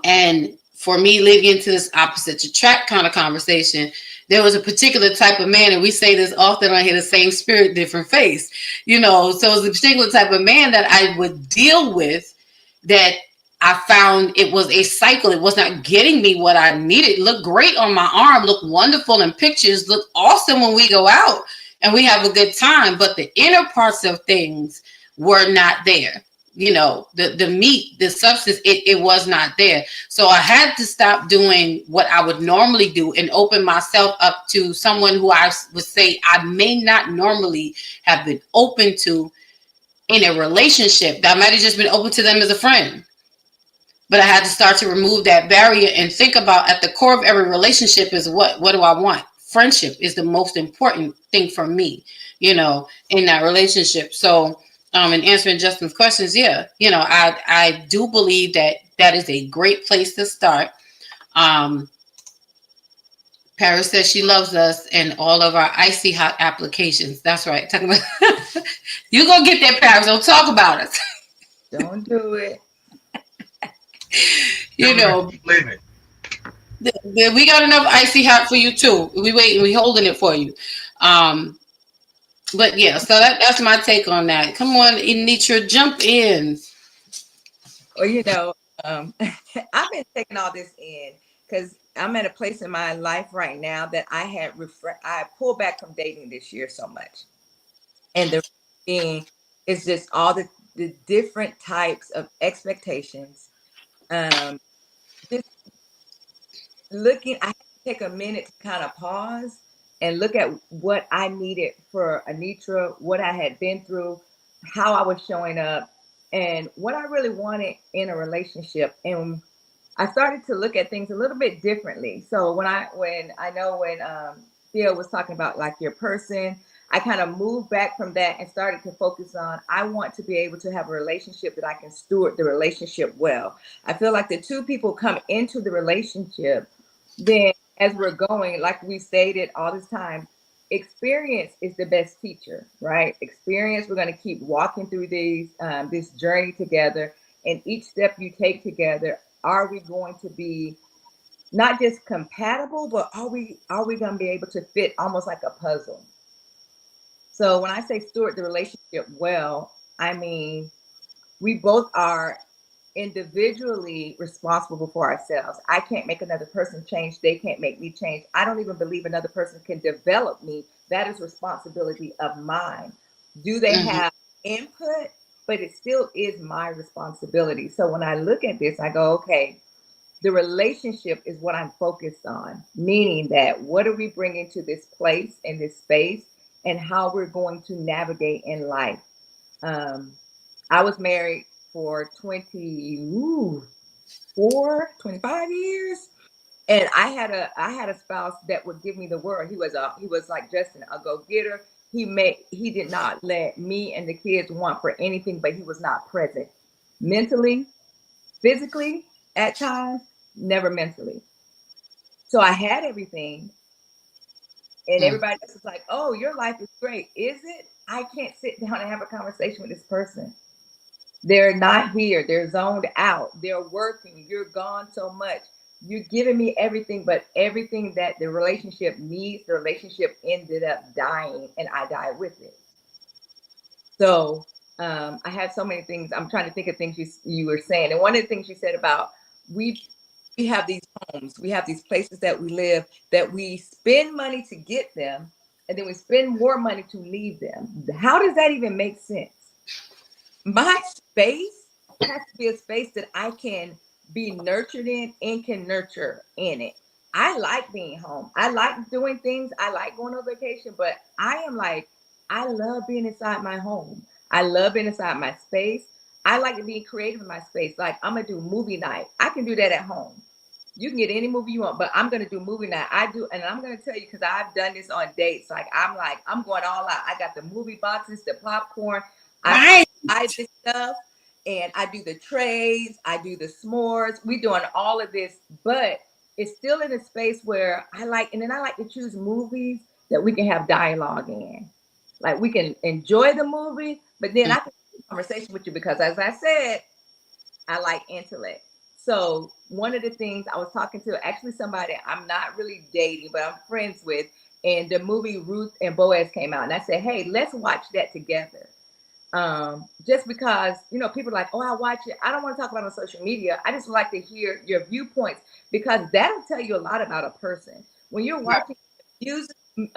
and for me, leading into this opposite attract kind of conversation, there was a particular type of man, and we say this often on here, the same spirit, different face, so it was a particular type of man that I would deal with, that I found it was a cycle. It was not getting me what I needed. It looked great on my arm, looked wonderful in pictures, looked awesome when we go out and we have a good time, but the inner parts of things were not there. The meat, the substance, it was not there. So I had to stop doing what I would normally do and open myself up to someone who I would say I may not normally have been open to in a relationship. That might have just been open to them as a friend. But I had to start to remove that barrier and think about, at the core of every relationship is what do I want? Friendship is the most important thing for me, in that relationship. So in answering Justin's questions, I do believe that is a great place to start. Paris says she loves us and all of our icy hot applications. That's right. Talking about you go get that, Paris. Don't talk about us. Don't do it. Keep living. We got enough icy hot for you too. We waiting. We holding it for you. But yeah, so that's my take on that. Come on, Anitra, jump in. Well, I've been taking all this in because I'm at a place in my life right now that I pulled back from dating this year so much. And the thing is just all the different types of expectations. Just looking, I have to take a minute to kind of pause and look at what I needed for Anitra, what I had been through, how I was showing up, and what I really wanted in a relationship. And I started to look at things a little bit differently. So when Theo was talking about like your person, I kind of moved back from that and started to focus on, I want to be able to have a relationship that I can steward the relationship well. I feel like the two people come into the relationship, then as we're going, like we stated all this time, experience is the best teacher, right? Experience, we're going to keep walking through this journey together. And each step you take together, are we going to be not just compatible, but are we going to be able to fit almost like a puzzle? So when I say steward the relationship well, I mean, we both are individually responsible for ourselves. I can't make another person change. They can't make me change. I don't even believe another person can develop me. That is responsibility of mine. Do they have input? But it still is my responsibility. So when I look at this, I go, okay, the relationship is what I'm focused on, meaning that what are we bringing to this place in this space and how we're going to navigate in life. I was married for 25 years. And I had a spouse that would give me the world. He was like Justin, a go-getter. He did not let me and the kids want for anything, but he was not present mentally, physically at times, never mentally. So I had everything. And everybody else is like, oh, your life is great. Is it? I can't sit down and have a conversation with this person. They're not here. They're zoned out. They're working. You're gone so much. You're giving me everything, but everything that the relationship needs, the relationship ended up dying, and I died with it. So I had so many things. I'm trying to think of things you were saying. And one of the things you said about we have these homes, we have these places that we live, that we spend money to get them, and then we spend more money to leave them. How does that even make sense? My space has to be a space that I can be nurtured in and can nurture in it. I like being home. I like doing things. I like going on vacation, but I love being inside my home. I love being inside my space. I like to be creative in my space. Like I'm gonna do movie night. I can do that at home. You can get any movie you want, but I'm gonna do movie night. I do, and I'm gonna tell you because I've done this on dates. Like I'm going all out. I got the movie boxes, the popcorn. I buy this stuff, and I do the trays. I do the s'mores. We doing all of this, but it's still in a space where I like to choose movies that we can have dialogue in. Like we can enjoy the movie, but then I can have a conversation with you because, as I said, I like intellect. So one of the things I was talking to actually somebody I'm not really dating, but I'm friends with, and the movie Ruth and Boaz came out, and I said, hey, let's watch that together. Just because, you know, people are like, oh, I watch it. I don't want to talk about it on social media. I just like to hear your viewpoints because that'll tell you a lot about a person. When you're watching music,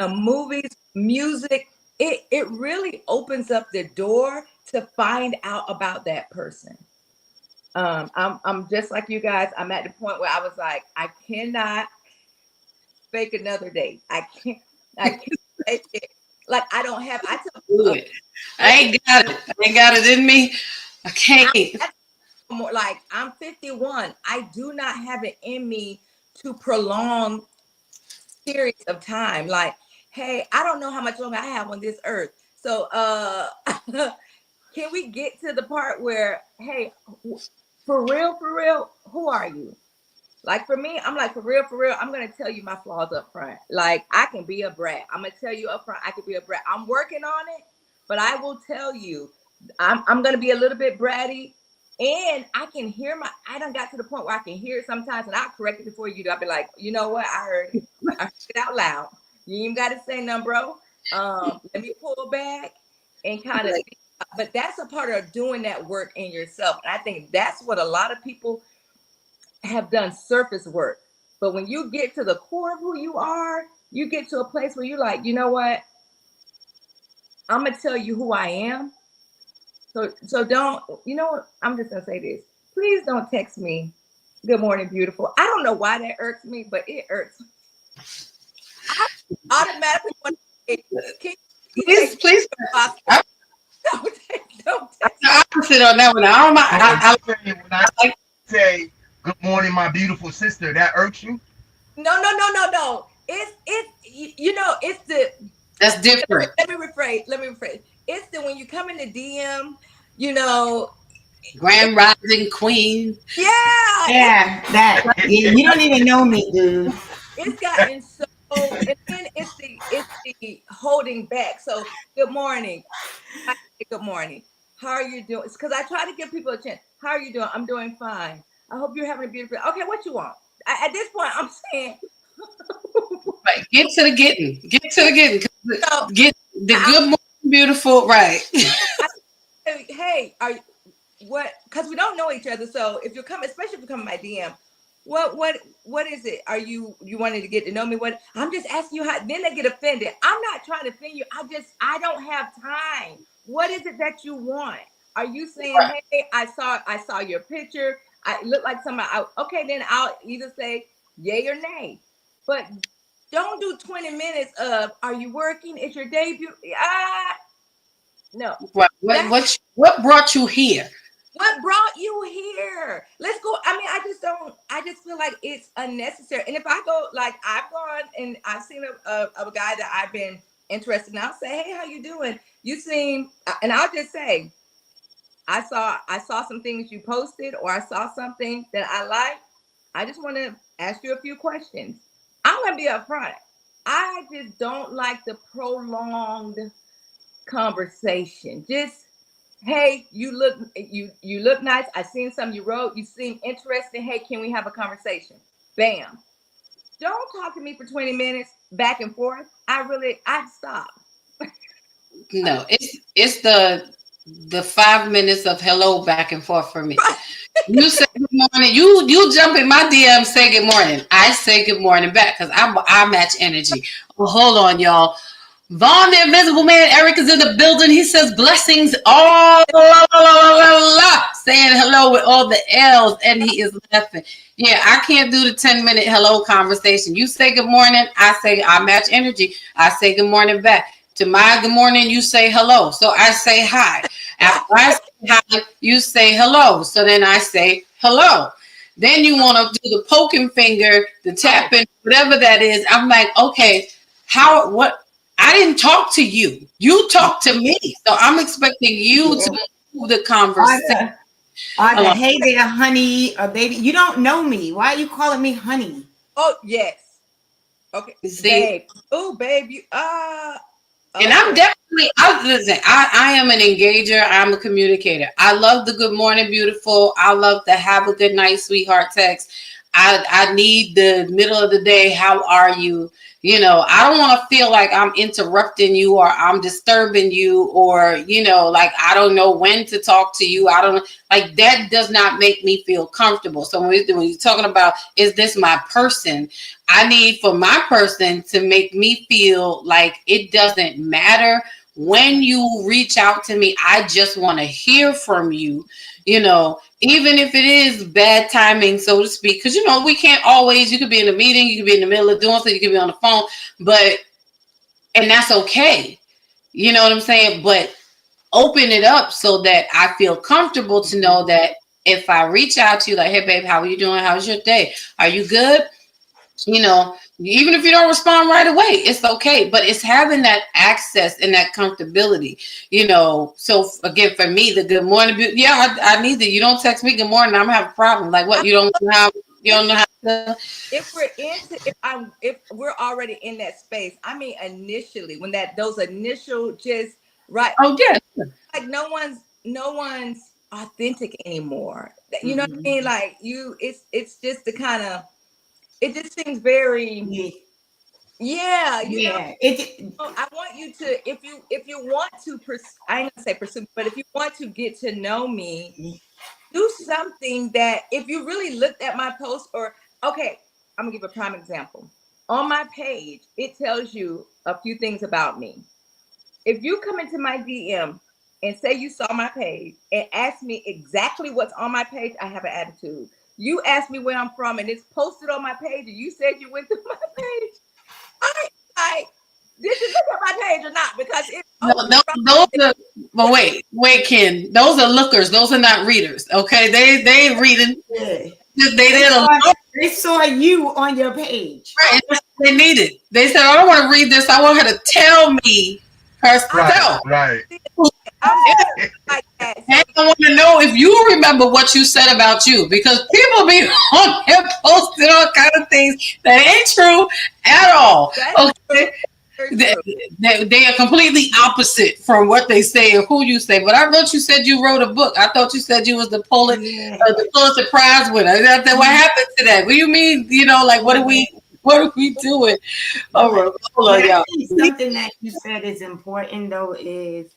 movies, music, it really opens up the door to find out about that person. I'm just like you guys. I'm at the point where I was like, I cannot fake another date. I can't fake it. Like I don't have. I ain't got it. I ain't got it in me. I can't. Like I'm 51. I do not have it in me to prolong periods of time. Like, hey, I don't know how much longer I have on this earth. So, can we get to the part where, hey, for real, who are you? Like for me, I'm like, for real, I'm going to tell you my flaws up front. Like I can be a brat. I'm going to tell you up front, I can be a brat. I'm working on it, but I will tell you, I'm going to be a little bit bratty, and I can hear I done got to the point where I can hear it sometimes, and I'll correct it before you do. I'll be like, you know what? I heard it. I heard it out loud. You ain't even got to say nothing, bro. Let me pull back and kind of, but that's a part of doing that work in yourself. And I think that's what a lot of people have done surface work. But when you get to the core of who you are, you get to a place where you're like, you know what? I'm going to tell you who I am. So don't, you know what? I'm just going to say this. Please don't text me, good morning, beautiful. I don't know why that irks me, but it irks me. I automatically want to say, please. Don't text me. I'm opposite on that one. I don't mind. When I say, good morning, my beautiful sister, that irks you? No. It's you know, it's the. That's different. Let me rephrase. It's the when you come in the DM, you know. Grand Rising Queen. Yeah, that. You don't even know me, dude. It's gotten so, and then it's the holding back. So good morning. Good morning. How are you doing? It's because I try to give people a chance. How are you doing? I'm doing fine. I hope you're having a beautiful day. Okay, what you want? At this point, I'm saying. Right. Get to the getting. So, get the good morning, beautiful. Right. Hey, are you, what? Because we don't know each other. So if you're coming, especially if you come in my DM, what is it? Are you wanting to get to know me? What? I'm just asking you how. Then they get offended. I'm not trying to offend you. I don't have time. What is it that you want? Are you saying, hey, I saw your picture. I look like somebody. Okay, then I'll either say yay or nay. But don't do 20 minutes of, are you working? Is your debut? No. What brought you here? What brought you here? Let's go. I mean, I just feel like it's unnecessary. And if I go, like I've gone and I've seen a guy that I've been interested in, I'll say, hey, how you doing? You seem, and I'll just say, I saw some things you posted, or I saw something that I like. I just want to ask you a few questions. I'm going to be upfront. I just don't like the prolonged conversation. Just, hey, you look nice. I seen something you wrote. You seem interested. Hey, can we have a conversation? Bam. Don't talk to me for 20 minutes back and forth. I'd stop. No, it's the 5 minutes of hello back and forth for me. You say good morning. You jump in my DM, say good morning. I say good morning back because I match energy. Well, hold on, y'all. Vaughn, the Invisible Man, Eric is in the building. He says blessings all saying hello with all the L's, and he is laughing. Yeah, I can't do the 10-minute hello conversation. You say good morning, I match energy. I say good morning back. To my good morning, you say hello. So I say hi. After I say hi, you say hello. So then I say hello. Then you want to do the poking finger, the tapping, whatever that is. I'm like, okay, what? I didn't talk to you. You talked to me. So I'm expecting you to move the conversation. Or the hey there, honey, or baby. You don't know me. Why are you calling me honey? Oh, yes. Okay. See? Babe. Oh, babe, you And I'm definitely, I am an engager. I'm a communicator. I love the good morning, beautiful. I love the have a good night, sweetheart text. I need the middle of the day. How are you? You know, I don't want to feel like I'm interrupting you or I'm disturbing you or, you know, like I don't know when to talk to you. I don't like that does not make me feel comfortable. So when you're talking about, is this my person? I need for my person to make me feel like it doesn't matter when you reach out to me. I just want to hear from you, you know, even if it is bad timing, so to speak, because, you know, we can't always, you could be in a meeting, you could be in the middle of doing something, you could be on the phone, and that's okay. You know what I'm saying? But open it up so that I feel comfortable to know that if I reach out to you, like, hey, babe, how are you doing? How's your day? Are you good? You know, even if you don't respond right away, it's okay. But it's having that access and that comfortability, you know. So again, for me, the good morning, I need that. You don't text me good morning, I'm gonna have a problem. Like what? You don't know how to. If we're already in that space, I mean, initially when those initial just right. Oh yeah. Like no one's authentic anymore. You know what I mean? Like it's just the kind of. It just seems very, yeah. You know, I want you to, if you want to, I ain't gonna say pursue, but if you want to get to know me, do something that if you really looked at my post okay, I'm gonna give a prime example. On my page, it tells you a few things about me. If you come into my DM and say you saw my page and ask me exactly what's on my page, I have an attitude. You asked me where I'm from and it's posted on my page and you said you went through my page. Did you look at my page or not? Because but wait, Ken. Those are lookers. Those are not readers. Okay, they reading. They saw you on your page. Right, they need it. They said, I don't want to read this. I want her to tell me herself. Right. Like that. And I want to know if you remember what you said about you, because people be on there posting all kind of things that ain't true at all. Okay. They are completely opposite from what they say or who you say. But I thought you said you wrote a book. I thought you said you was the Pulitzer Prize winner. What happened to that? What do you mean? You know, like what are we doing? All right, hold on, y'all. Something that you said is important though is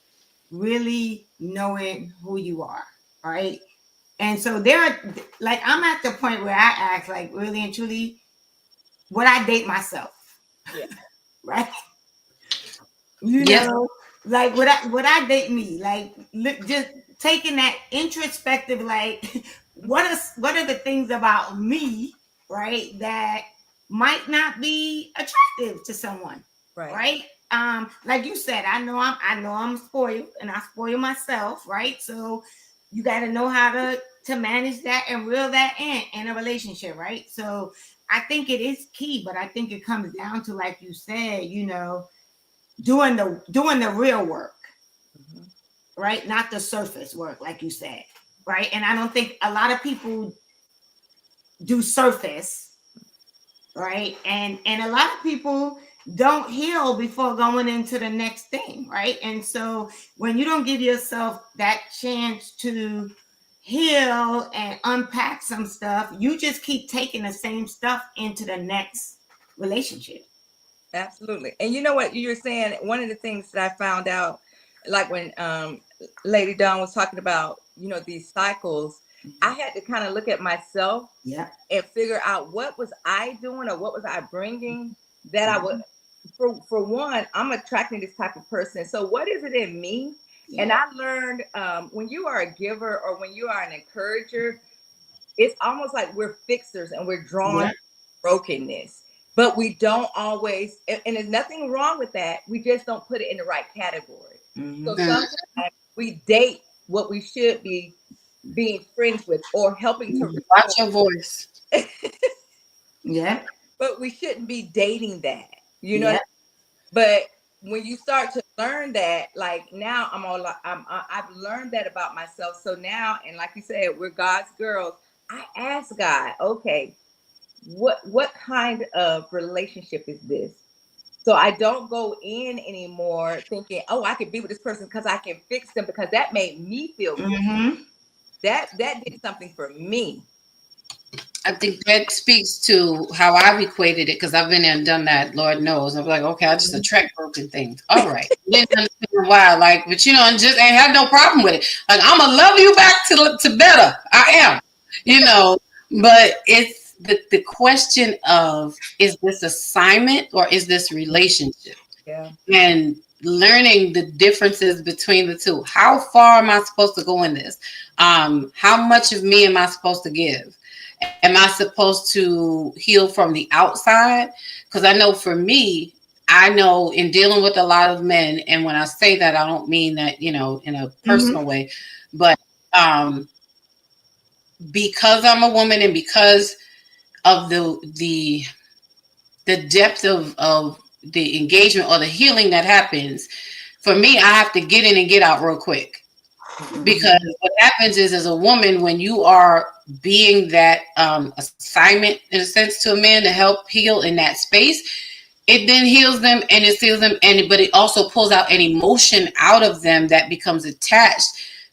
really knowing who you are, right? And so I'm at the point where I ask, like, really and truly, would I date myself? Yeah. Right? You know, like would I date me? Like just taking that introspective, like what are the things about me, right, that might not be attractive to someone, right? Like you said, I know I'm spoiled and I spoil myself, right? So you got to know how to manage that and reel that in a relationship, right? So I think it is key, but I think it comes down to, like you said, you know, doing the real work, right? Not the surface work, like you said, right? And I don't think a lot of people do surface, right? And a lot of people don't heal before going into the next thing, right? And so when you don't give yourself that chance to heal and unpack some stuff, you just keep taking the same stuff into the next relationship. Absolutely. And you know what you were saying, one of the things that I found out, like when Lady Dawn was talking about, you know, these cycles, I had to kind of look at myself and figure out what was I doing or what was I bringing that I would, for one, I'm attracting this type of person. So what is it in me? And I learned when you are a giver or when you are an encourager, it's almost like we're fixers and we're drawn to brokenness. But we don't always, and there's nothing wrong with that. We just don't put it in the right category. So sometimes we date what we should be being friends with or helping to Watch your voice. Yeah. but we shouldn't be dating that, you know. Yeah. But when you start to learn that, like now I've learned that about myself. So now, and like you said, we're God's girls. I ask God, okay, what kind of relationship is this? So I don't go in anymore thinking, oh, I could be with this person because I can fix them, because that made me feel good. Mm-hmm. That did something for me. I think that speaks to how I've equated it, because I've been there and done that. Lord knows. I'm like, okay, I just attract broken things. All right. Didn't understand why, like, but and just ain't had no problem with it. Like, I'm gonna love you back to better. I am, but it's the question of, is this assignment or is this relationship? Yeah. And learning the differences between the two. How far am I supposed to go in this? How much of me am I supposed to give? Am I supposed to heal from the outside? Because I know for me, I know in dealing with a lot of men, and when I say that, I don't mean that, in a personal way, but because I'm a woman and because of the depth of the engagement or the healing that happens, for me, I have to get in and get out real quick. Because what happens is, as a woman, when you are being that assignment, in a sense, to a man to help heal in that space, it then heals them and it heals them, but it also pulls out an emotion out of them that becomes attached,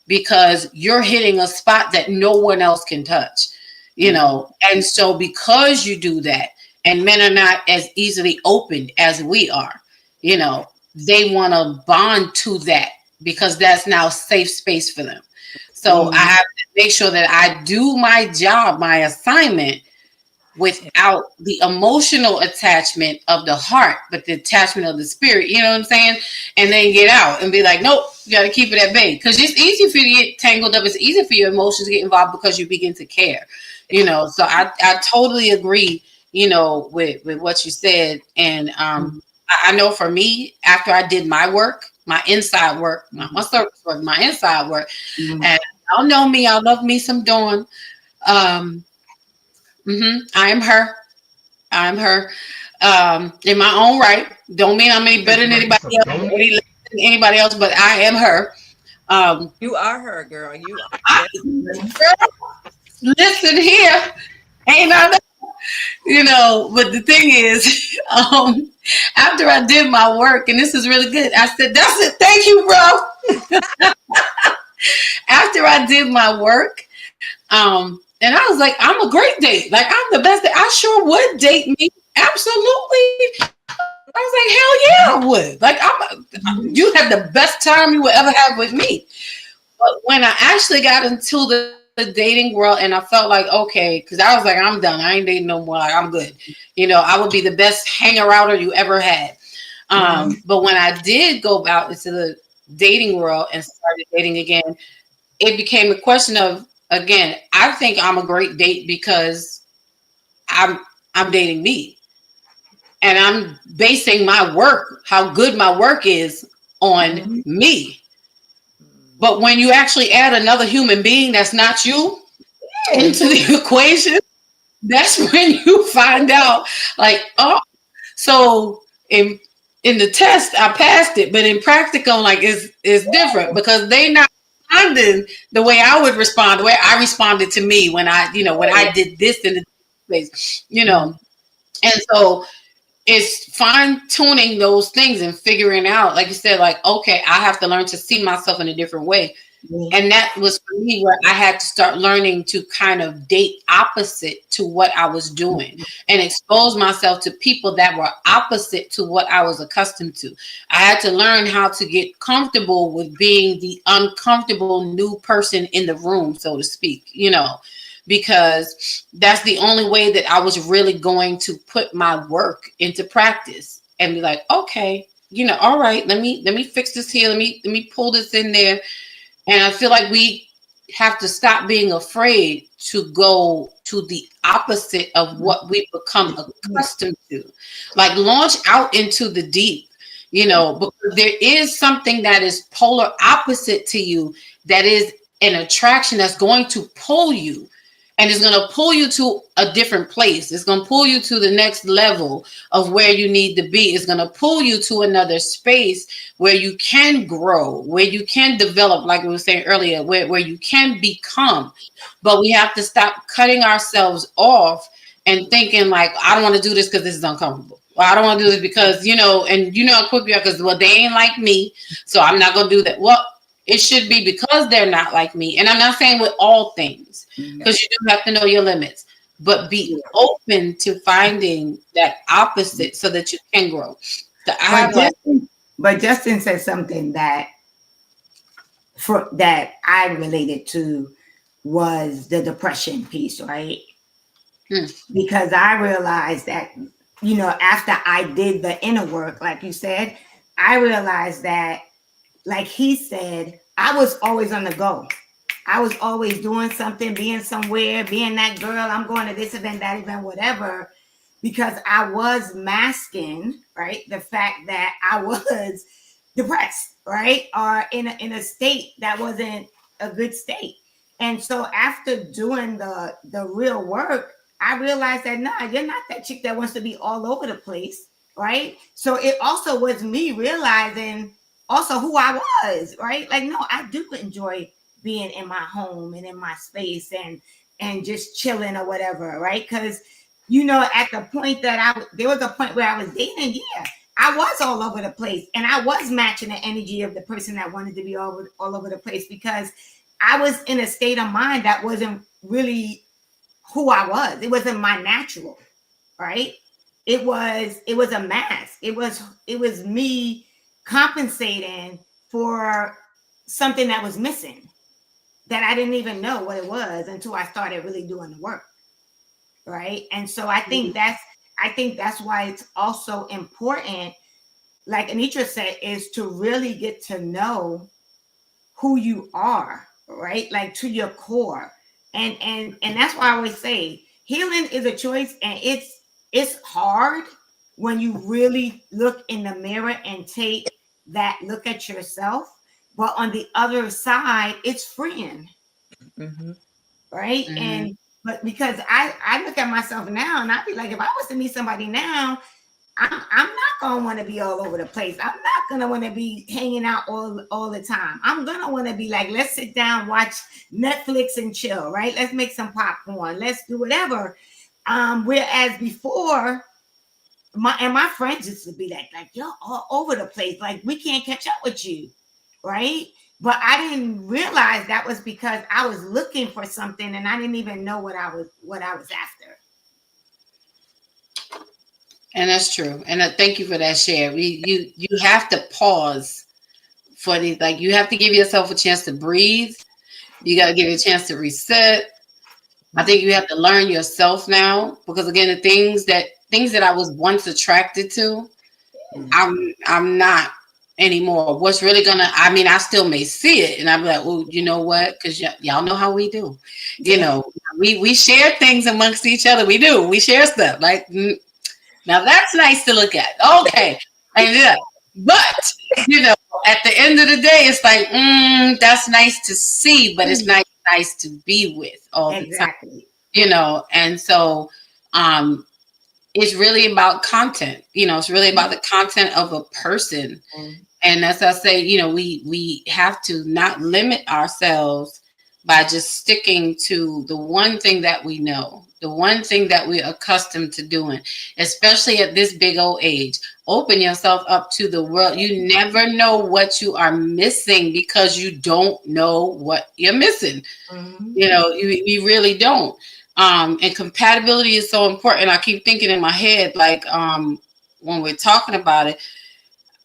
because you're hitting a spot that no one else can touch, And so because you do that, and men are not as easily opened as we are, they want to bond to that, because that's now safe space for them. So I have to make sure that I do my job, my assignment, without the emotional attachment of the heart, but the attachment of the spirit, you know what I'm saying? And then get out and be like, nope, you got to keep it at bay. Because it's easy for you to get tangled up. It's easy for your emotions to get involved because you begin to care, So I totally agree, with what you said. And I know for me, after I did my work, my inside work, not my surface work, my inside work, and y'all know me, I love me some Dawn. I am her. I'm her. In my own right. Don't mean I'm any better than anybody else, or any less than anybody else, but I am her. You are her, girl. You are. Girl, listen here. Ain't nothing. But the thing is, after I did my work, and this is really good, I said, that's it. Thank you, bro. After I did my work, and I was like, I'm a great date. Like, I'm the best date. I sure would date me. Absolutely. I was like, hell yeah, I would. Like, you had the best time you would ever have with me. But when I actually got into the dating world, and I felt like, okay, because I was like, I'm done. I ain't dating no more. Like, I'm good. I would be the best hanger-outer you ever had. But when I did go out into the dating world and started dating again, it became a question of, again, I think I'm a great date because I'm dating me. And I'm basing my work, how good my work is, on me. But when you actually add another human being that's not you into the equation, that's when you find out, like, oh, so in the test, I passed it, but in practical, like, it's different, because they not responding the way I would respond, the way I responded to me when I did this in the place, And so it's fine tuning those things and figuring out, like you said, like, okay, I have to learn to see myself in a different way. And that was for me where I had to start learning to kind of date opposite to what I was doing and expose myself to people that were opposite to what I was accustomed to. I had to learn how to get comfortable with being the uncomfortable new person in the room, so to speak, because that's the only way that I was really going to put my work into practice and be like, okay, all right, let me fix this here. Let me pull this in there. And I feel like we have to stop being afraid to go to the opposite of what we become accustomed to. Like, launch out into the deep, because there is something that is polar opposite to you. that is an attraction that's going to pull you, and it's going to pull you to a different place. It's going to pull you to the next level of where you need to be. It's going to pull you to another space where you can grow, where you can develop, like we were saying earlier, where you can become. But we have to stop cutting ourselves off and thinking like, I don't want to do this because this is uncomfortable. Well, I don't want to do this because, and how quick we are, because, well, they ain't like me, so I'm not going to do that. Well, it should be because they're not like me. And I'm not saying with all things, because you do have to know your limits, but be open to finding that opposite so that you can grow. But Justin said something that I related to was the depression piece, right? Because I realized that, after I did the inner work, like you said, I realized that, like he said, I was always on the go. I was always doing something, being somewhere, being that girl. I'm going to this event, that event, whatever, because I was masking, right, the fact that I was depressed, right, or in a state that wasn't a good state. And so after doing the real work, I realized that, nah, you're not that chick that wants to be all over the place, right? So it also was me realizing also who I was, right? Like, no, I do enjoy being in my home and in my space and just chilling or whatever, right? Because, at the point that there was a point where I was dating, I was all over the place, and I was matching the energy of the person that wanted to be all over the place, because I was in a state of mind that wasn't really who I was. It wasn't my natural, right? It was a mask. It was me compensating for something that was missing, that I didn't even know what it was until I started really doing the work, right? And so I think that's why it's also important, like Anitra said, is to really get to know who you are, right? Like to your core. And that's why I always say healing is a choice, and it's hard when you really look in the mirror and take that look at yourself. But on the other side, it's freeing, right? Mm-hmm. But because I look at myself now, and I be like, if I was to meet somebody now, I'm not gonna want to be all over the place. I'm not gonna want to be hanging out all the time. I'm gonna want to be like, let's sit down, watch Netflix and chill, right? Let's make some popcorn. Let's do whatever. Whereas before, my friends used to be like you're all over the place. Like, we can't catch up with you, right? But I didn't realize that was because I was looking for something, and I didn't even know what I was after. And that's true. And thank you for that share. You have to pause for these. Like, you have to give yourself a chance to breathe. You got to give it a chance to reset. I think you have to learn yourself now, because again, the things that I was once attracted to, I'm not anymore. What's really I still may see it, and I'm like, well, you know what? Because y'all know how we do. We share things amongst each other. We do. We share stuff. Like, now that's nice to look at. Okay. But, at the end of the day, it's like, that's nice to see, but it's not nice to be with all the time. And so it's really about content. It's really about the content of a person. And as I say, we have to not limit ourselves by just sticking to the one thing that we know, the one thing that we're accustomed to doing, especially at this big old age. Open yourself up to the world. You never know what you are missing because you don't know what you're missing. You really don't. And compatibility is so important. I keep thinking in my head, like, when we're talking about it,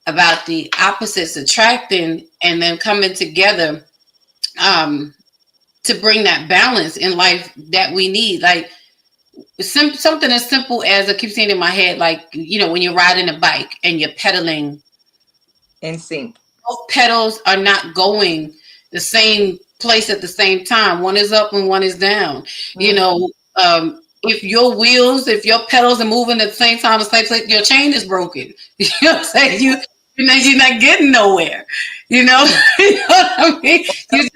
about the opposites attracting and then coming together, to bring that balance in life that we need. Like, something as simple as, I keep saying in my head, like, when you're riding a bike and you're pedaling in sync, both pedals are not going the same place at the same time. One is up and one is down. If your pedals are moving at the same time, your chain is broken. You know what I'm saying? you're not getting nowhere. You know, you know what I mean? You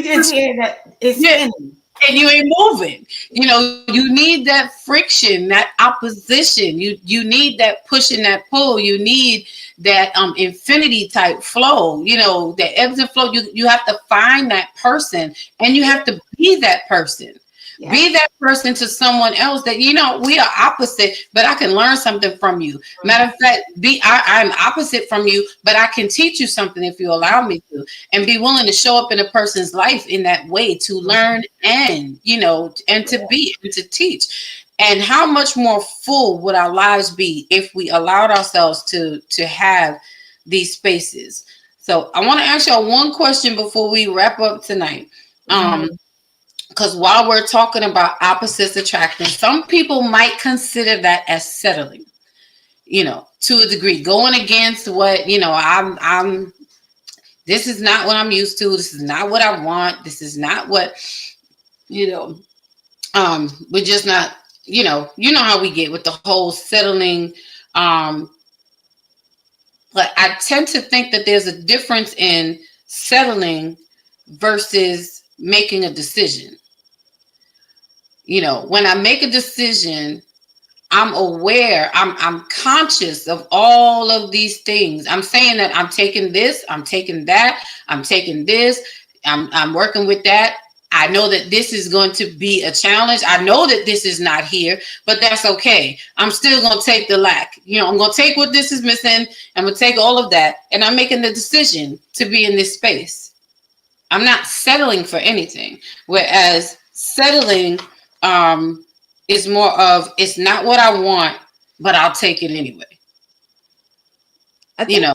just hear that it's yeah, spinning. and you ain't moving. You know, you need that friction, that opposition. You need that push and that pull. You need that infinity type flow. You know, the ebbs and flow. You have to find that person, and you have to be that person. Yeah. Be that person to someone else that, you know, we are opposite, but I can learn something from you. Matter of fact, I'm opposite from you, but I can teach you something if you allow me to, and be willing to show up in a person's life in that way to learn and, you know, and to be and to teach. And how much more full would our lives be if we allowed ourselves to have these spaces? So I want to ask y'all one question before we wrap up tonight. Because while we're talking about opposites attracting, some people might consider that as settling, you know, to a degree, going against what, you know, I'm this is not what I'm used to. This is not what I want. This is not what, you know, we're just not, you know how we get with the whole settling. But I tend to think that there's a difference in settling versus making a decision. You know, when I make a decision, I'm aware, I'm conscious of all of these things. I'm saying that I'm taking this, I'm taking that, I'm taking this, I'm working with that. I know that this is going to be a challenge. I know that this is not here, but that's okay. I'm still going to take the lack. You know, I'm going to take what this is missing. I'm going to take all of that. And I'm making the decision to be in this space. I'm not settling for anything. Whereas settling is more of, it's not what I want, but I'll take it anyway. I think, you know,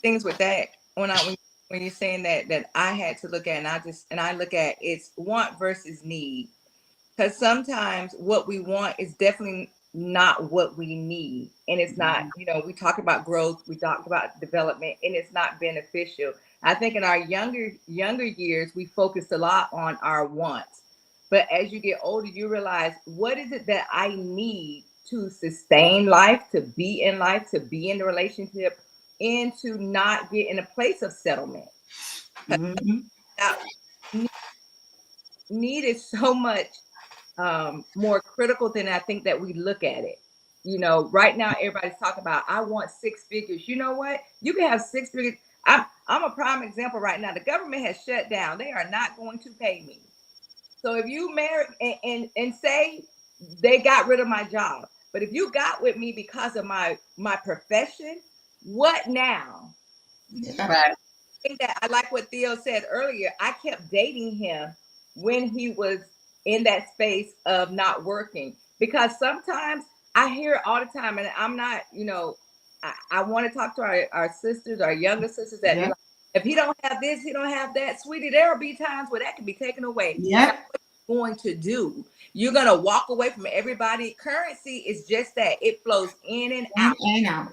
things with that when you're saying that I had to look at, and I look at it's want versus need, because sometimes what we want is definitely not what we need, and it's not. You know, we talk about growth, we talk about development, and it's not beneficial. I think in our younger years we focused a lot on our wants. But as you get older, you realize, what is it that I need to sustain life, to be in life, to be in the relationship, and to not get in a place of settlement. Now, need is so much more critical than I think that we look at it. You know, right now, everybody's talking about, I want 6 figures. You know what? You can have 6 figures. I'm a prime example right now. The government has shut down. They are not going to pay me. So if you marry and say they got rid of my job, but if you got with me because of my profession, what now? right. I think that I like what Theo said earlier. I kept dating him when he was in that space of not working, because sometimes I hear it all the time, and I'm not, you know, I want to talk to our sisters, our younger sisters, that like, if he don't have this, he don't have that, sweetie, there'll be times where that can be taken away. Yeah. What you're going to do? You're going to walk away from everybody. Currency is just that. It flows in and out. You're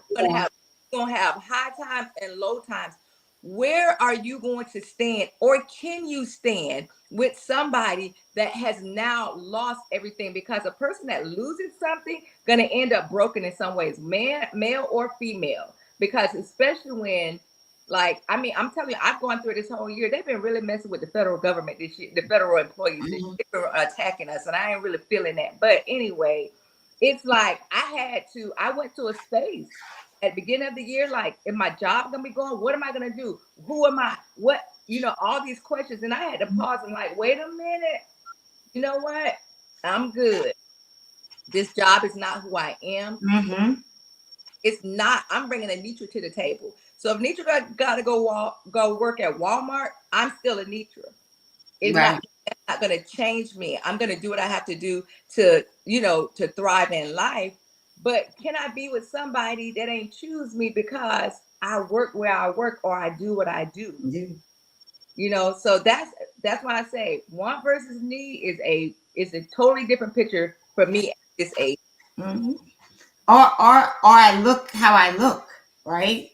going to have high times and low times. Where are you going to stand, or can you stand with somebody that has now lost everything? Because a person that loses something going to end up broken in some ways, male or female. Because especially when, like, I mean, I'm telling you, I've gone through this whole year. They've been really messing with the federal government this year, the federal employees. They've been attacking us, and I ain't really feeling that. But anyway, it's like I went to a space at the beginning of the year, like, is my job gonna be going? What am I gonna do? Who am I? What, you know, all these questions. And I had to pause and like, wait a minute. You know what? I'm good. This job is not who I am. It's not. I'm bringing Anitra to the table. So if Anitra got to go work at Walmart, I'm still Anitra. It's not going to change me. I'm going to do what I have to do to, you know, to thrive in life. But can I be with somebody that ain't choose me because I work where I work, or I do what I do? You know, so that's why I say want versus need is a totally different picture for me at this age. Or I look how I look, right?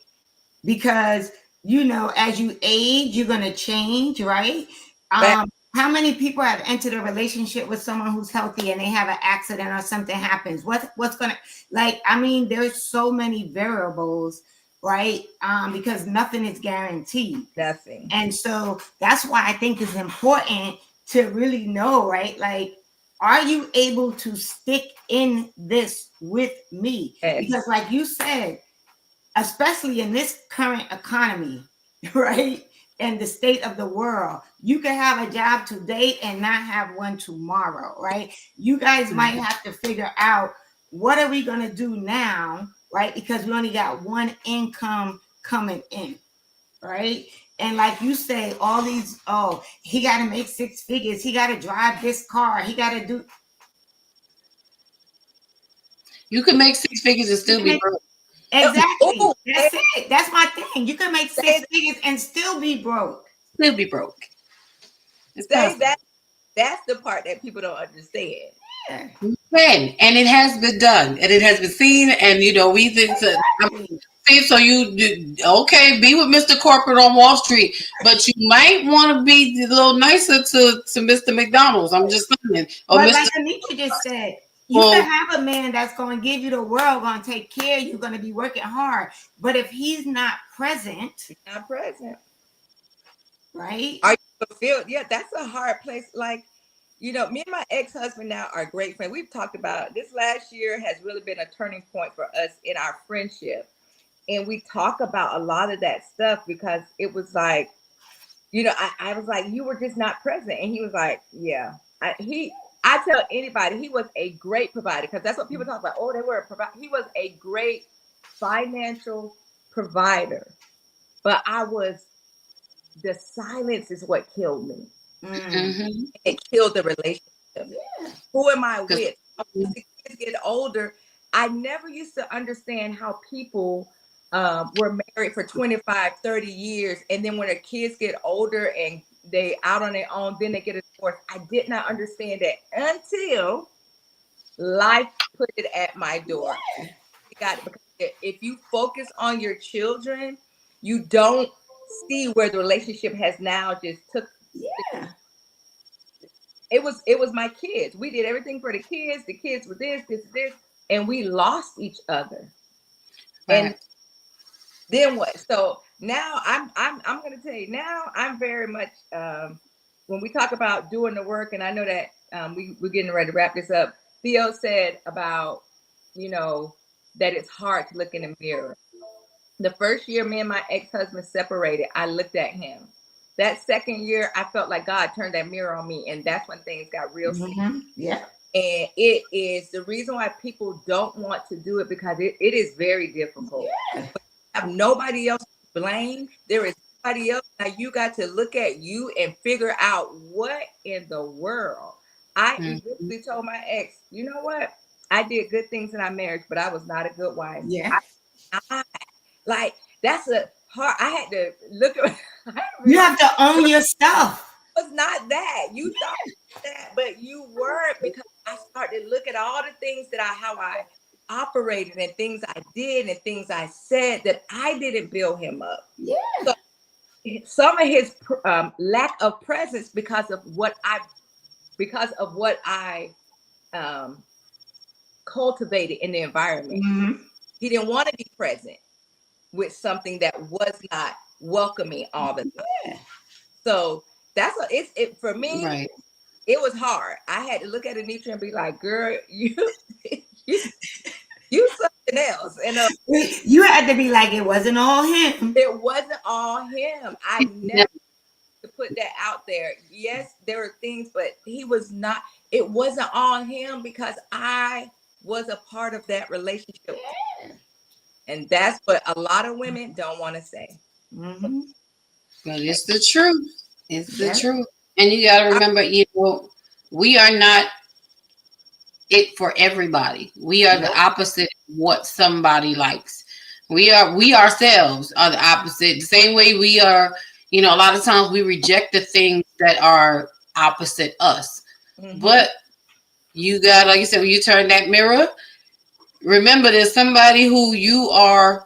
Because, you know, as you age, you're gonna change, right? How How many people have entered a relationship with someone who's healthy and they have an accident or something happens? What's gonna, like? I mean, there's so many variables, right? Because nothing is guaranteed. Nothing. And so that's why I think it's important to really know, right? Like, are you able to stick in this with me? Yes. Because, like you said, especially in this current economy, right? And the state of the world, you can have a job today and not have one tomorrow, right? You guys might have to figure out, what are we going to do now, right? Because we only got one income coming in, right? And like you say, all these, oh, he got to make 6 figures. He got to drive this car. He got to do. You can make 6 figures and still be broke. Exactly. Ooh, That's it. That's my thing. You can make 6 figures and still be broke. Still be broke. It's Say possible. that. That's the part that people don't understand. Yeah. And it has been done, and it has been seen, and we think so. So you be with Mr. Corporate on Wall Street, but you might want to be a little nicer to Mr. McDonald's. I'm just saying. Or But Mr. like Anita just said, you can have a man that's going to give you the world, going to take care of you, going to be working hard. But if he's not present, right? Are you fulfilled? Yeah, that's a hard place. Like, me and my ex-husband now are great friends. We've talked about this last year has really been a turning point for us in our friendship. And we talk about a lot of that stuff because it was like, I was like, you were just not present. And he was like, yeah. I tell anybody, he was a great provider, because that's what people talk about. Oh, they were a provider. He was a great financial provider. But the silence is what killed me. Mm-hmm. It killed the relationship. Yeah. Who am I with? As the kids get older, I never used to understand how people were married for 25, 30 years. And then when their kids get older and they out on their own, then they get a divorce. I did not understand that until life put it at my door. Yeah. Because if you focus on your children, you don't see where the relationship has now just took. Yeah. It was my kids. We did everything for the kids. The kids were this, and we lost each other. Right. And then what? So now I'm going to tell you, now I'm very much, when we talk about doing the work, and I know that we're getting ready to wrap this up. Theo said about, that it's hard to look in the mirror. The first year me and my ex-husband separated, I looked at him. That second year, I felt like God turned that mirror on me, and that's when things got real serious. Yeah. And it is the reason why people don't want to do it, because it is very difficult. Yeah. But you have nobody else to blame. There is nobody else. Now you got to look at you and figure out what in the world. I eventually told my ex, you know what? I did good things in our marriage, but I was not a good wife. Yeah. That's a hard. I had to look at. You have to own your stuff. It was not that you thought that, but you weren't, because I started to look at all the things that how I operated and things I did and things I said that I didn't build him up. Yeah. So some of his lack of presence because of what I cultivated in the environment. Mm-hmm. He didn't want to be present with something that was not welcoming all the time. Yeah. So that's it for me. Right. It was hard. I had to look at Anitra and be like, girl, you something else. And you had to be like, it wasn't all him. It wasn't all him. I never to put that out there. Yes, there were things, but it wasn't all him, because I was a part of that relationship. Yeah. And that's what a lot of women don't want to say. Mm-hmm. But it's the truth. It's the truth. And you got to remember, we are not it for everybody. We are the opposite of what somebody likes. We ourselves are the opposite. The same way we are, a lot of times we reject the things that are opposite us. Mm-hmm. But you got, like you said, when you turn that mirror, remember there's somebody who you are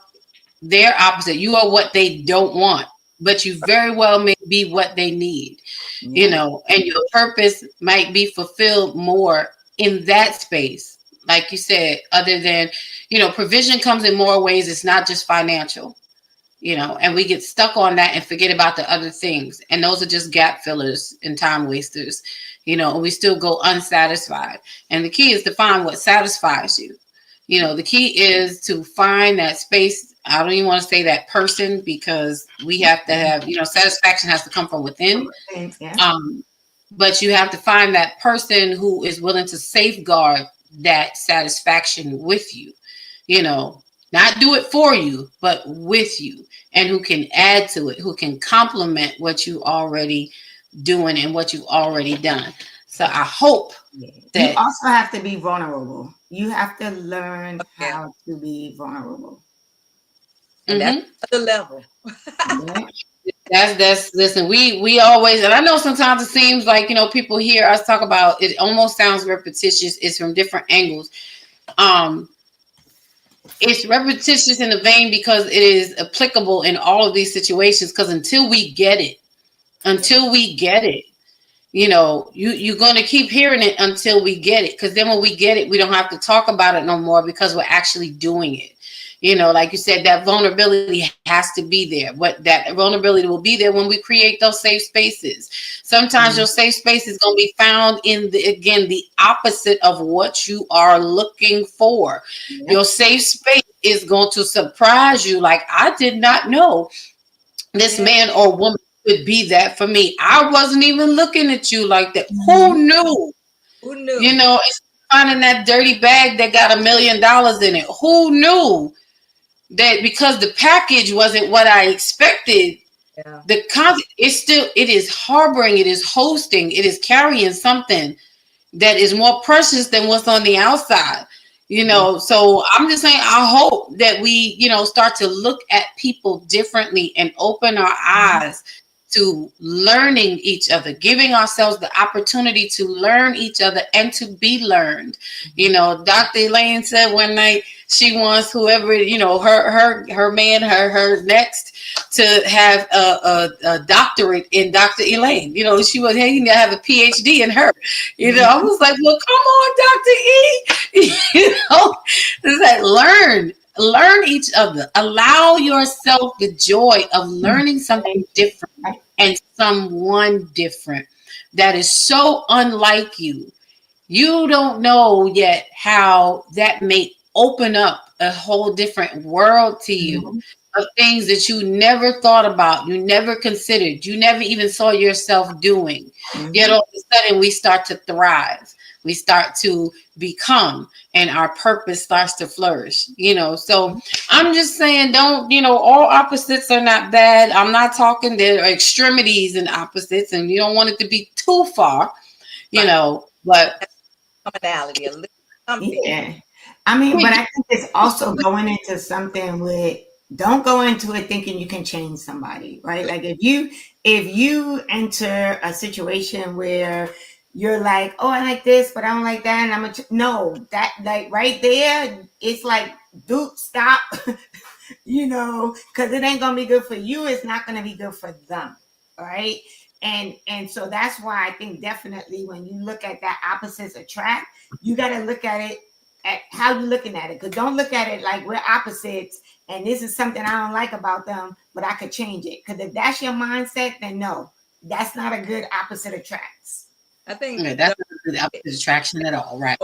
their opposite. You are what they don't want. but you very well may be what they need, you know, and your purpose might be fulfilled more in that space. Like you said, other than, you know, provision comes in more ways. It's not just financial, you know, and we get stuck on that and forget about the other things. And those are just gap fillers and time wasters, you know, and we still go unsatisfied. And the key is to find what satisfies you. You know, the key is to find that space. I don't even want to say that person, because we have to have, you know, satisfaction has to come from within. But you have to find that person who is willing to safeguard that satisfaction with you, you know, not do it for you, but with you, and who can add to it, who can complement what you already doing and what you've already done. So I hope that you also have to be vulnerable. You have to learn how to be vulnerable. And that's the level. That's listen, we always, and I know sometimes it seems like, you know, people hear us talk about it, almost sounds repetitious. It's from different angles. It's repetitious in the vein because it is applicable in all of these situations, because until we get it, you know, you're going to keep hearing it until we get it, because then when we get it, we don't have to talk about it no more, because we're actually doing it. You know, like you said, that vulnerability has to be there. What that vulnerability will be there when we create those safe spaces. Sometimes your safe space is going to be found in the opposite of what you are looking for. Your safe space is going to surprise you. Like, I did not know this man or woman could be that for me. I wasn't even looking at you like that. Who knew? Who knew? You know, it's finding that dirty bag that got $1 million in it. Who knew that because the package wasn't what I expected? The content it is harboring, it is hosting, it is carrying something that is more precious than what's on the outside. You know, so I'm just saying, I hope that we, you know, start to look at people differently and open our eyes to learning each other, giving ourselves the opportunity to learn each other and to be learned. You know, Dr. Elaine said one night she wants whoever, you know, her man, her next to have a doctorate in Dr. Elaine. You know, she was having to have a PhD in her. You know, I was like, well, come on, Dr. E. You know, it's like learn each other. Allow yourself the joy of learning something different and someone different that is so unlike you. You don't know yet how that may open up a whole different world to you of things that you never thought about, you never considered, you never even saw yourself doing. Yet all of a sudden we start to thrive. We start to become, and our purpose starts to flourish, you know. So I'm just saying, don't, you know, all opposites are not bad. I'm not talking there are extremities and opposites, and you don't want it to be too far, you know, but commonality, a little something. Yeah. I mean, but I think it's also going into something with, don't go into it thinking you can change somebody, right? Like if you enter a situation where you're like, oh, I like this, but I don't like that, and no, that, like right there, it's like, dude, stop, you know, because it ain't gonna be good for you. It's not gonna be good for them, right? And so that's why I think definitely when you look at that opposites attract, you got to look at it at how you're looking at it. Because don't look at it like we're opposites and this is something I don't like about them, but I could change it. Because if that's your mindset, then no, that's not a good opposite attracts. I think that's not a good opposite attraction at all, right?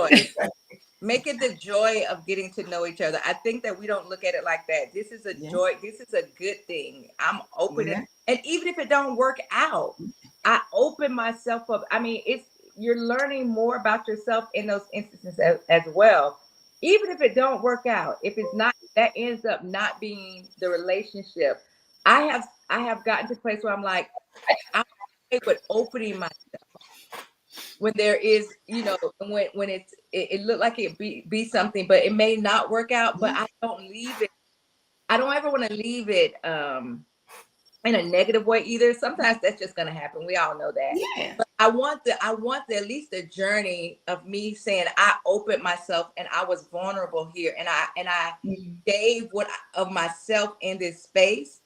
Make it the joy of getting to know each other. I think that we don't look at it like that. This is a joy. This is a good thing. I'm open. And even if it don't work out, I open myself up. I mean, you're learning more about yourself in those instances as well. Even if it don't work out, if it's not, that ends up not being the relationship. I have gotten to a place where I'm like, I'm okay with opening myself. When there is, you know, when it looked like it be something, but it may not work out, but I don't leave it. I don't ever want to leave it in a negative way either. Sometimes that's just going to happen. We all know that. Yeah. But I want at least the journey of me saying I opened myself and I was vulnerable here and I gave of myself in this space.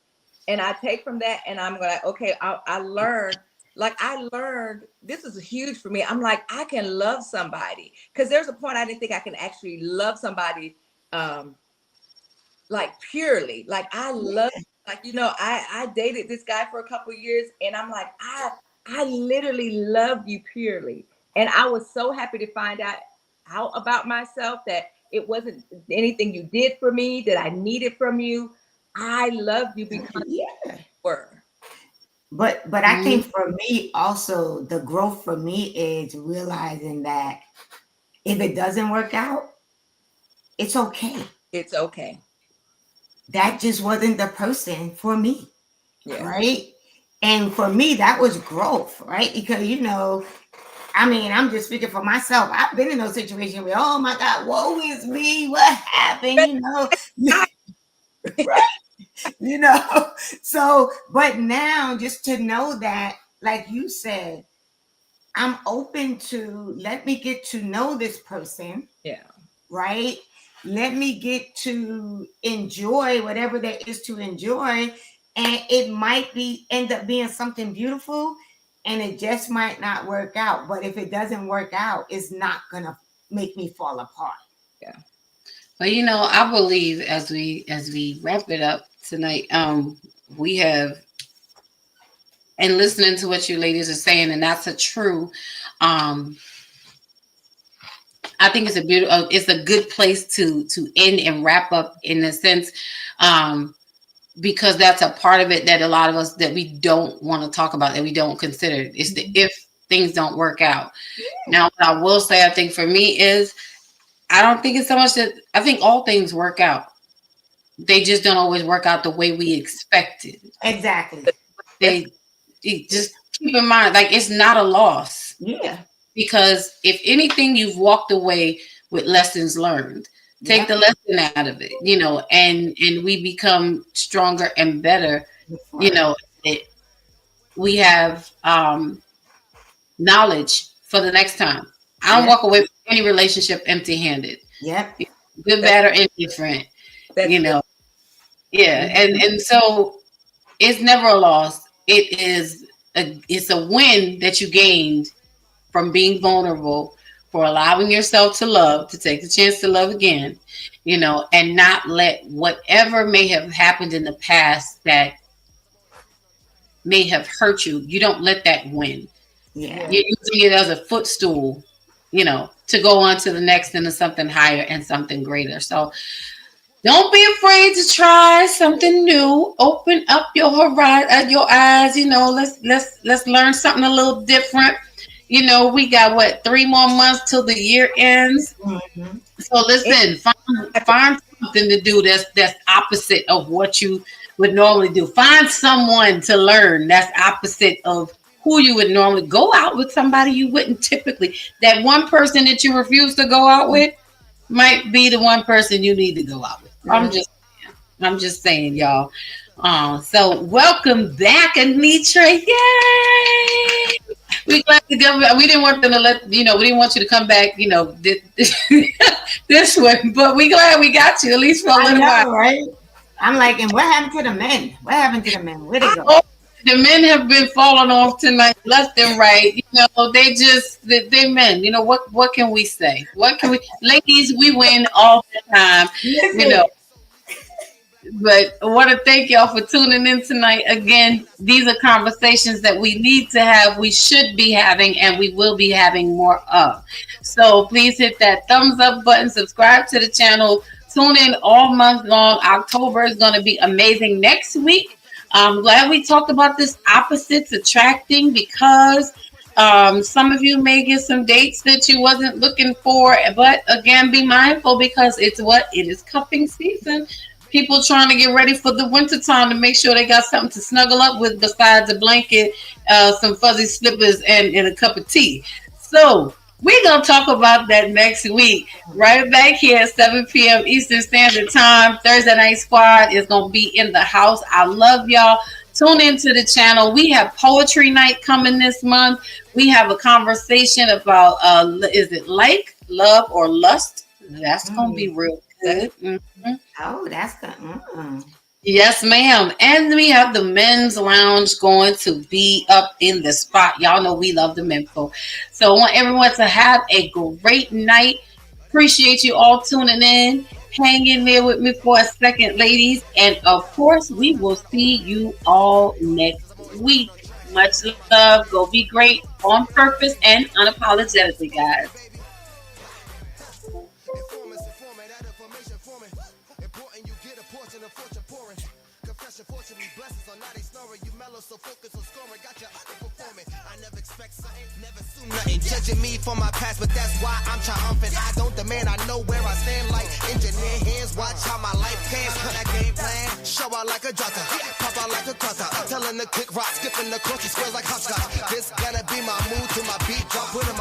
And I take from that and I'm going to, okay, I learned, this is huge for me. I'm like, I can love somebody. Because there's a point I didn't think I can actually love somebody like purely. Like I love, like, you know, I dated this guy for a couple of years and I'm like, I literally love you purely. And I was so happy to find out about myself that it wasn't anything you did for me that I needed from you. I love you because you were. But I think for me also the growth for me is realizing that if it doesn't work out, it's okay. It's okay. That just wasn't the person for me. Yeah. Right. And for me, that was growth, right? Because, you know, I mean, I'm just speaking for myself. I've been in those situations where, oh my God, woe is me. What happened? You know, right? You know, so, but now just to know that, like you said, I'm open to let me get to know this person. Yeah. Right. Let me get to enjoy whatever there is to enjoy. And it might end up being something beautiful and it just might not work out. But if it doesn't work out, it's not going to make me fall apart. Yeah. Well, you know, I believe as we wrap it up tonight, we have, and listening to what you ladies are saying, and that's a true, I think it's a good place to end and wrap up in a sense, because that's a part of it that a lot of us that we don't want to talk about, that we don't consider. It's the if things don't work out. Now, what I will say, I think for me is, I don't think it's so much that I think all things work out. They just don't always work out the way we expected. Exactly. They just keep in mind, like, it's not a loss. Yeah. Because if anything, you've walked away with lessons learned. Take the lesson out of it, you know, and we become stronger and better. You know, we have knowledge for the next time. I don't walk away from any relationship empty-handed. Yep. Good, bad, or indifferent. You know. Yeah, and so it's never a loss. It's a win that you gained from being vulnerable, for allowing yourself to love, to take the chance to love again, you know, and not let whatever may have happened in the past that may have hurt you. You don't let that win. Yeah. You're using it as a footstool, you know, to go on to the next and to something higher and something greater. So don't be afraid to try something new. Open up your horizon, your eyes. You know, let's learn something a little different. You know, we got 3 more months till the year ends. Mm-hmm. So listen, find something to do that's opposite of what you would normally do. Find someone to learn that's opposite of who you would normally go out with. Somebody you wouldn't typically. That one person that you refuse to go out with might be the one person you need to go out with. Mm-hmm. I'm just saying, y'all. So welcome back, Anitra. Yay! We glad to go. We didn't want them to we didn't want you to come back, this way, but we glad we got you, at least for a little while. Right? I'm like, and what happened to the men? What happened to the men? Where'd they go? The men have been falling off tonight, left and right. You know, they men. You know, what can we say? What can we, ladies, we win all the time. You know. But I want to thank y'all for tuning in tonight. Again, these are conversations that we need to have, we should be having, and we will be having more of. So please hit that thumbs up button, subscribe to the channel, tune in all month long. October is going to be amazing. Next week, I'm glad we talked about this opposites attracting, because some of you may get some dates that you wasn't looking for. But again, be mindful, because it is cuffing season. People trying to get ready for the winter time to make sure they got something to snuggle up with besides a blanket, some fuzzy slippers, and a cup of tea. So we're going to talk about that next week. Right back here at 7 p.m. Eastern Standard Time. Thursday Night Squad is going to be in the house. I love y'all. Tune into the channel. We have poetry night coming this month. We have a conversation about, is it like, love, or lust? That's going to be real good. Mm-hmm. Oh, that's good. Mm-hmm. Yes, ma'am. And we have the men's lounge going to be up in the spot. Y'all know we love the menfo. So I want everyone to have a great night. Appreciate you all tuning in. Hang in there with me for a second, ladies. And of course, we will see you all next week. Much love. Go be great on purpose and unapologetically, guys. Informants, informant, that information for me. Important you get a portion of fortune pouring. Confession, fortunately, blessings on now they snoring. You mellow, so focused on scoring. Got you underperforming. I never expect something, never assume nothing. Judging me for my past, but that's why I'm triumphant. I don't demand, I know where I stand like engineer hands. Watch how my life pans. That game plan, show out like a jotter, pop out like a cutter. Telling the quick rock, skipping the course, squares like hopscotch. This gonna be my mood to my beat drop. Putting my